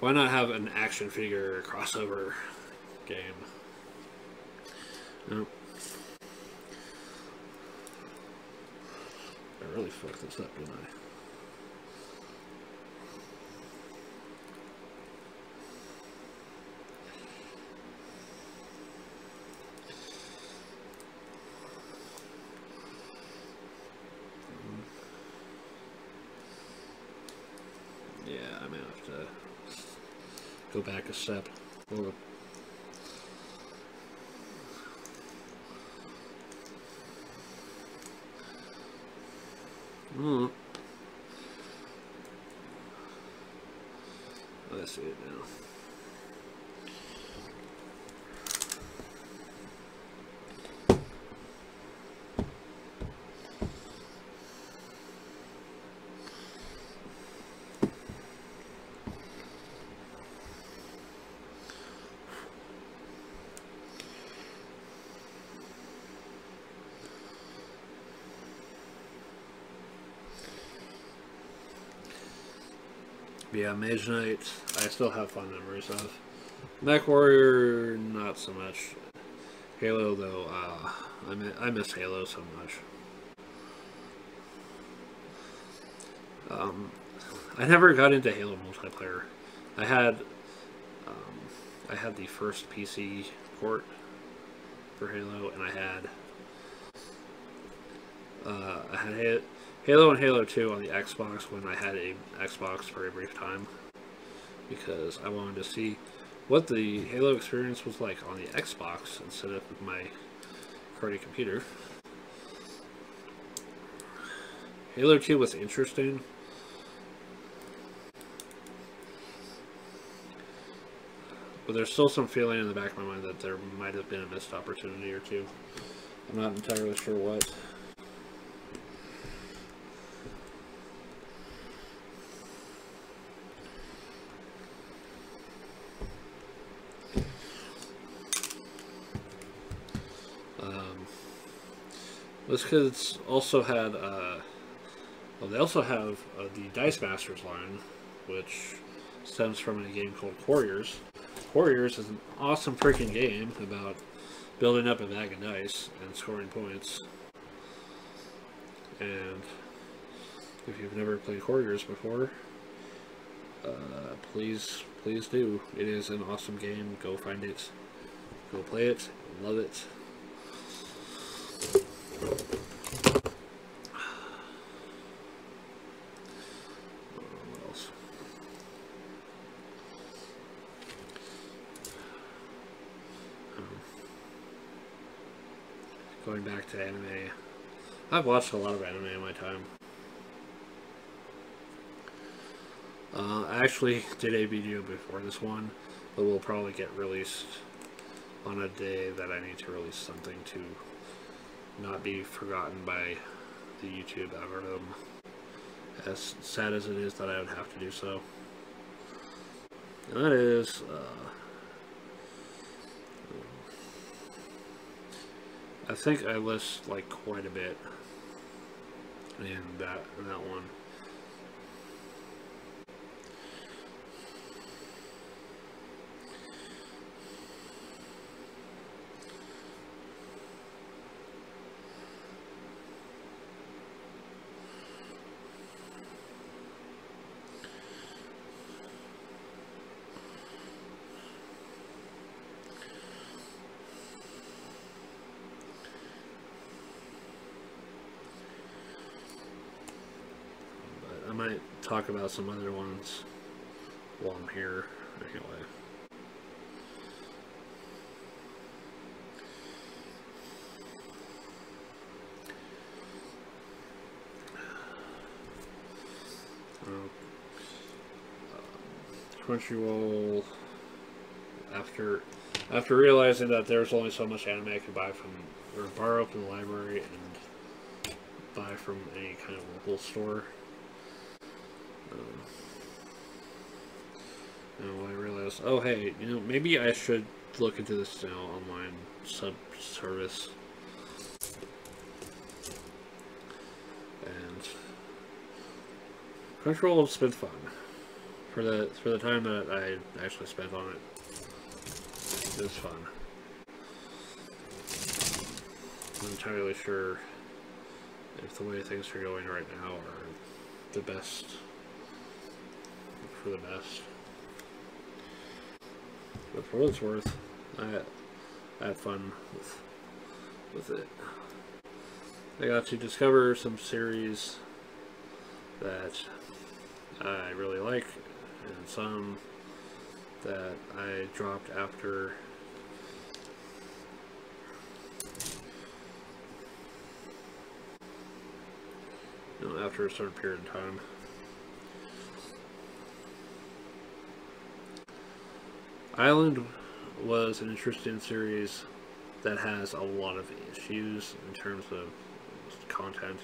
why not have an action figure crossover game? Nope. I really fucked this up, didn't I? Yeah, I may have to go back a step. Hold up. I see it now. Yeah, Mage Knight, I still have fond memories of. Mech Warrior, not so much. Halo, though, I miss Halo so much. I never got into Halo multiplayer. I had the first PC port for Halo, and I had Halo and Halo 2 on the Xbox when I had a Xbox for a brief time, because I wanted to see what the Halo experience was like on the Xbox instead of my crappy computer. Halo 2 was interesting. But there's still some feeling in the back of my mind that there might have been a missed opportunity or two. I'm not entirely sure what. This kid's also had, well, they also have the Dice Masters line, which stems from a game called Warriors. Warriors is an awesome freaking game about building up a bag of dice and scoring points. And if you've never played Warriors before, please do. It is an awesome game. Go find it. Go play it. Love it. What else? Going back to anime. I've watched a lot of anime in my time. I actually did a video before this one, but will probably get released on a day that I need to release something to not be forgotten by the YouTube algorithm, as sad as it is that I would have to do so. And that is I think I list like quite a bit in that one. I might talk about some other ones while I'm here, anyway. Crunchyroll, after realizing that there's only so much anime I could buy from or borrow from the library and buy from any kind of local store. And I realized, oh hey, you know, maybe I should look into this online sub service. And Crunchyroll has been fun for the time that I actually spent on it. It was fun. I'm not entirely sure if the way things are going right now are the best for the best. But for what it's worth, I had fun with it. I got to discover some series that I really like, and some that I dropped after after a certain period of time. Island was an interesting series that has a lot of issues in terms of content.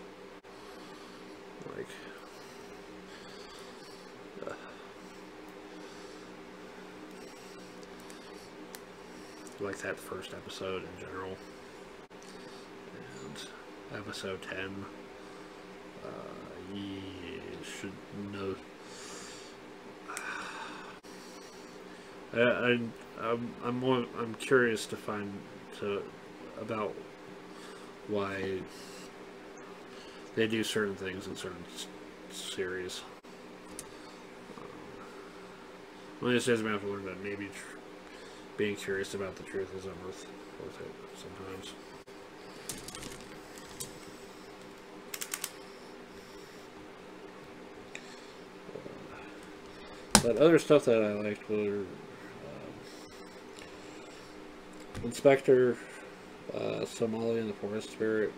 Like that first episode in general, and episode 10. You should know. I'm curious to find about why they do certain things in certain series. One of these days, I'm going to have to learn that maybe being curious about the truth isn't worth it sometimes. But other stuff that I liked were Inspector, Somali and the Forest Spirit.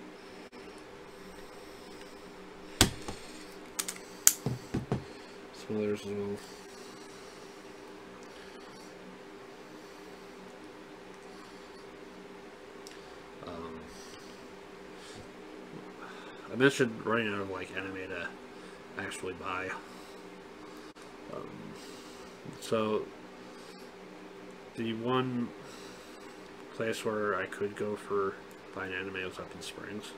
Some others as well. I mentioned running out of anime to actually buy. So the one place where I could go for buying anime was up in Springs.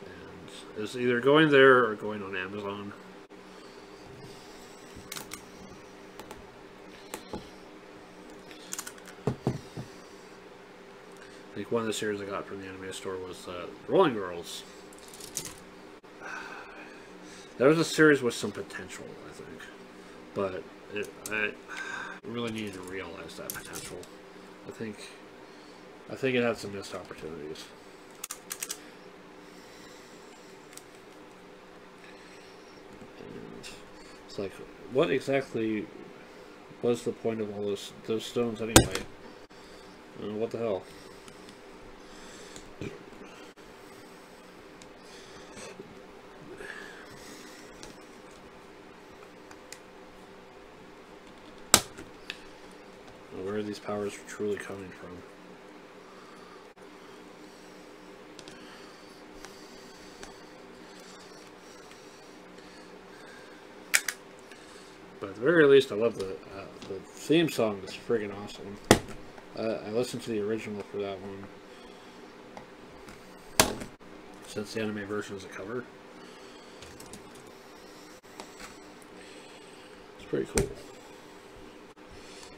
And it was either going there or going on Amazon. I think one of the series I got from the anime store was Rolling Girls. That was a series with some potential, I think, but I really needed to realize that potential. I think it had some missed opportunities. And it's like, what exactly was the point of all those stones anyway? What the hell? Where are these powers truly coming from? But at the very least, I love the theme song. It's friggin' awesome. I listened to the original for that one, since the anime version is a cover. It's pretty cool.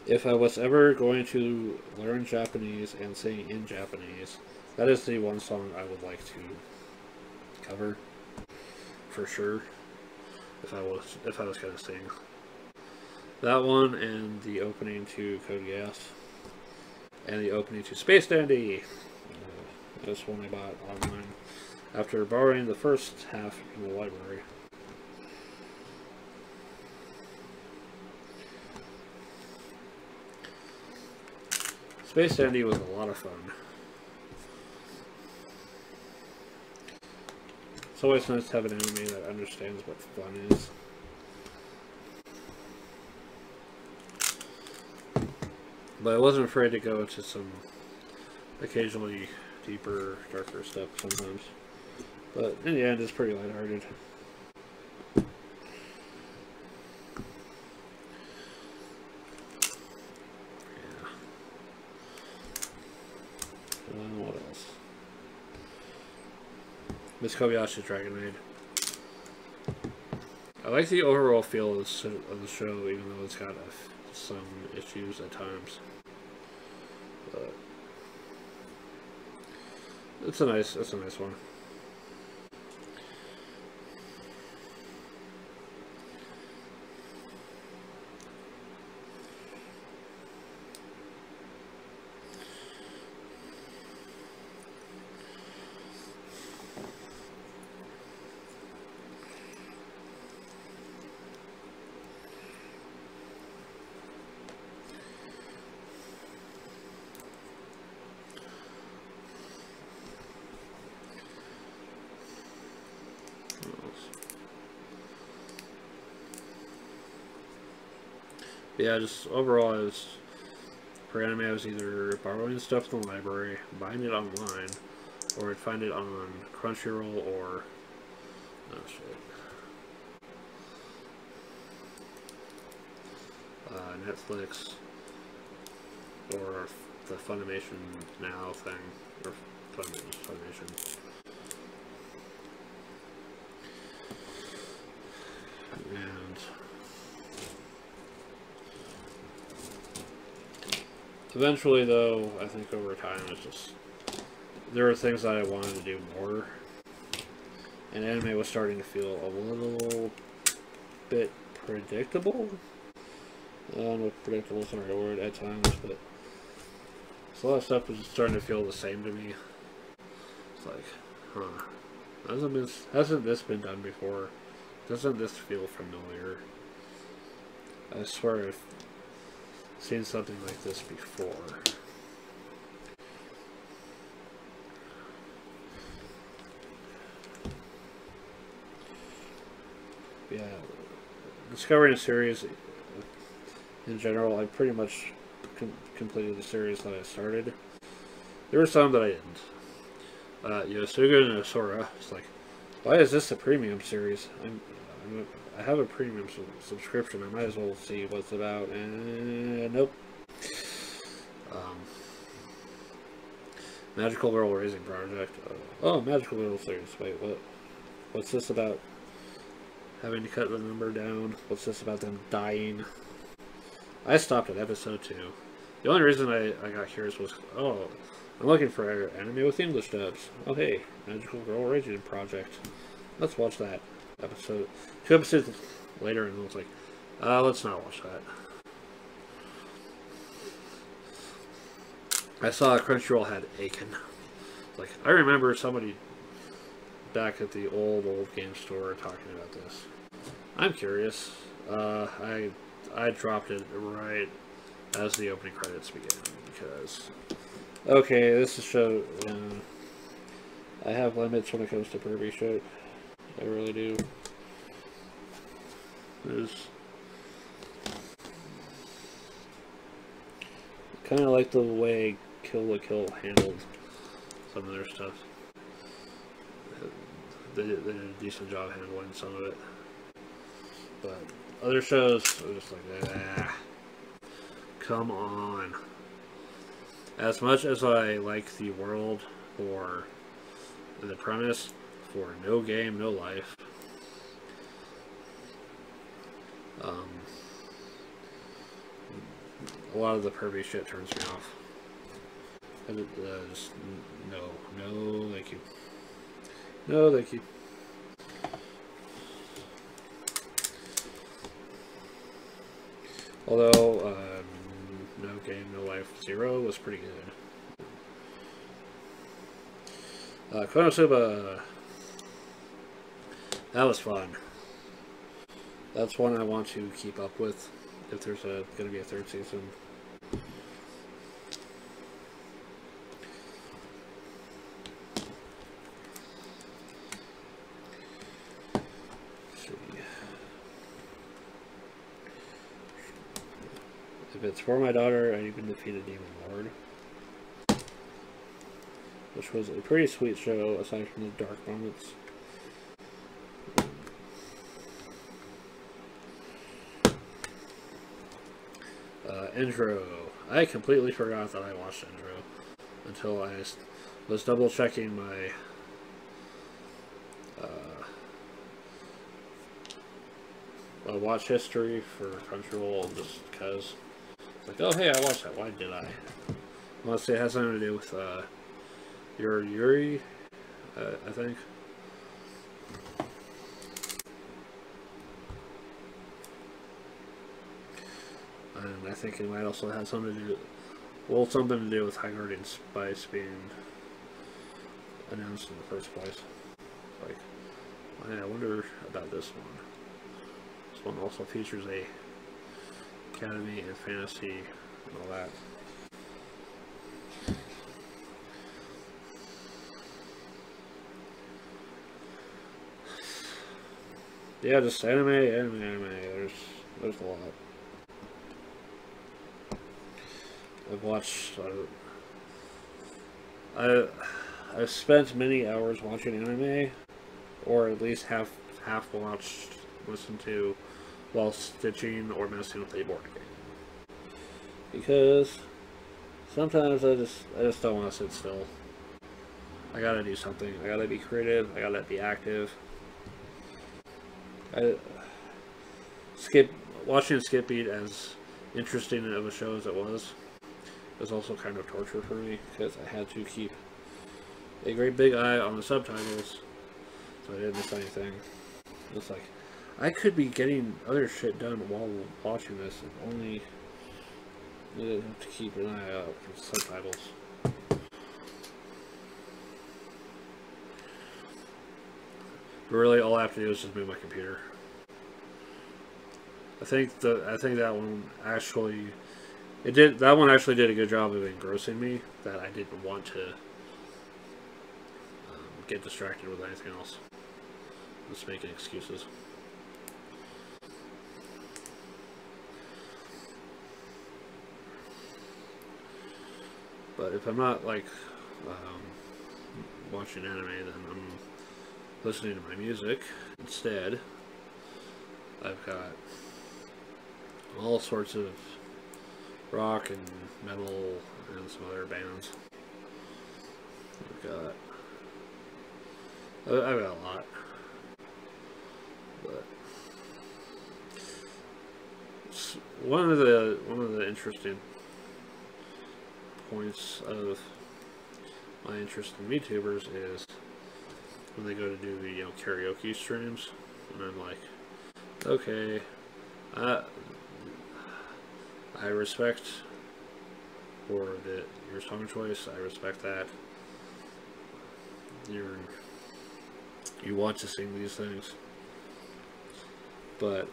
If I was ever going to learn Japanese and sing in Japanese, that is the one song I would like to cover, for sure. If I was going to sing that one, and the opening to Code Geass, and the opening to Space Dandy. This one I bought online after borrowing the first half from the library. Space Dandy was a lot of fun. It's always nice to have an anime that understands what fun is. But I wasn't afraid to go into some occasionally deeper, darker stuff sometimes. But in the end, it's pretty lighthearted. Yeah. What else? Miss Kobayashi's Dragon Maid. I like the overall feel of the show, even though it's got some issues at times. But it's a nice one. Yeah, just overall, for anime, I was either borrowing stuff from the library, buying it online, or I'd find it on Crunchyroll or Netflix, or the Funimation Now thing, or Funimation. And eventually, though, I think over time, there were things that I wanted to do more, and anime was starting to feel a little bit predictable. I don't know if predictable is the right word at times, but a lot of stuff was starting to feel the same to me. It's like, hasn't this been done before? Doesn't this feel familiar? I swear I've seen something like this before. Yeah, discovering a series in general, I pretty much completed the series that I started. There were some that I didn't. Yosuga and Osora. It's like, why is this a premium series? I have a premium subscription. I might as well see what's about. And nope. Magical Girl Raising Project. Oh, Magical Girl series. Wait, what? What's this about? Having to cut the number down. What's this about them dying? I stopped at episode 2. The only reason I got curious was, oh, I'm looking for anime with English dubs. Oh, hey, Magical Girl Raising Project. Let's watch that episode. 2 episodes later, and I was like, let's not watch that. I saw Crunchyroll had Aiken. Like, I remember somebody back at the old game store talking about this. I'm curious. I dropped it right as the opening credits began because, okay, this is show. I have limits when it comes to pervy shit. I really do. There's kind of like the way Kill la Kill handled some of their stuff. They did a decent job handling some of it, but other shows are just like, come on. As much as I like the world or the premise for No Game, No Life, a lot of the pervy shit turns me off. Just no, thank you. No, thank you. Although, No Game, No Life 0 was pretty good. Konosuba, that was fun. That's one I want to keep up with if there's going to be a 3rd season. If it's for my daughter, I even defeated Demon Lord, which was a pretty sweet show aside from the dark moments. Intro. I completely forgot that I watched Intro until I was double checking my watch history for Crunchyroll, just because it's like, oh hey, I watched that. Why did I? Honestly, it has something to do with Yuri, I think. And I think it might also have something to do, well, something to do with High Guardian Spice being announced in the first place. Like, I wonder about this one. This one also features a academy and fantasy and all that. Yeah, just anime. There's a lot. I've watched. I've spent many hours watching anime, or at least half watched, listened to, while stitching or messing with a board game. Because sometimes I just don't want to sit still. I gotta do something. I gotta be creative. I gotta be active. Watching Skip Beat, as interesting of a show as it was also kind of torture for me, because I had to keep a great big eye on the subtitles so I didn't miss anything. It's like, I could be getting other shit done while watching this, and only needed to keep an eye out for subtitles. But really, all I have to do is just move my computer. I think that one actually, that one actually did a good job of engrossing me, that I didn't want to get distracted with anything else. Just making excuses. But if I'm not like watching anime, then I'm listening to my music instead. I've got all sorts of rock and metal and some other bands. I've got a lot, but one of the interesting points of my interest in VTubers is when they go to do karaoke streams, and I'm like, okay, I respect for your song choice. I respect that you want to sing these things, but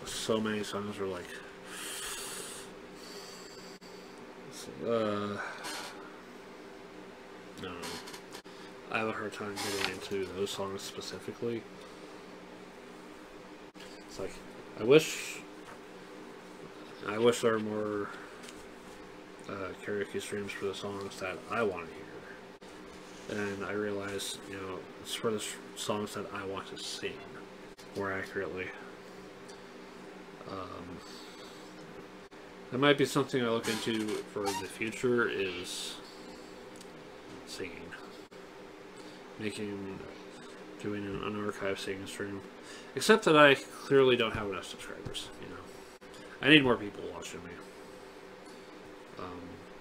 so many songs are like, no, I have a hard time getting into those songs specifically. It's like, I wish there were more karaoke streams for the songs that I want to hear. And I realize, it's for the songs that I want to sing more accurately. That might be something I look into for the future, is singing. Doing an unarchived singing stream. Except that I clearly don't have enough subscribers, I need more people watching me.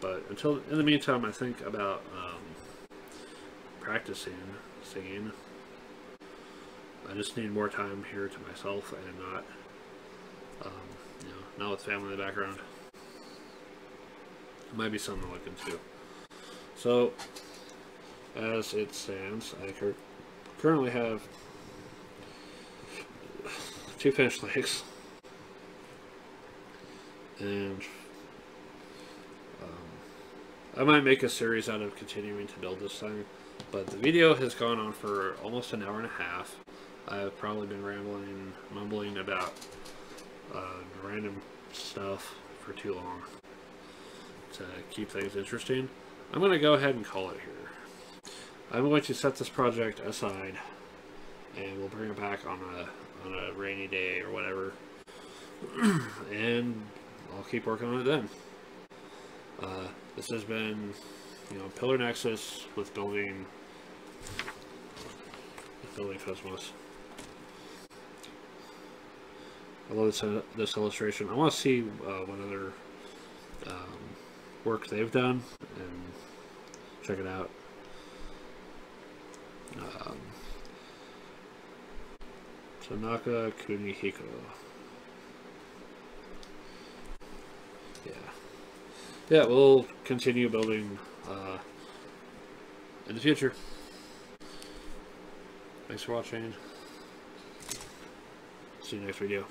But in the meantime, I think about practicing singing. I just need more time here to myself and not, not with family in the background. It might be something to look into. So, as it stands, I currently have 2 finished legs, and I might make a series out of continuing to build this thing, but the video has gone on for almost an hour and a half. I've probably been mumbling about random stuff for too long to keep things interesting, I'm going to go ahead and call it here. I'm going to set this project aside, and we'll bring it back on a rainy day or whatever, and I'll keep working on it then. This has been, Pillar Nexus with building KOS-MOS. I love this illustration. I want to see what other work they've done and check it out. Tanaka Kunihiko. Yeah, we'll continue building in the future. Thanks for watching. See you next video.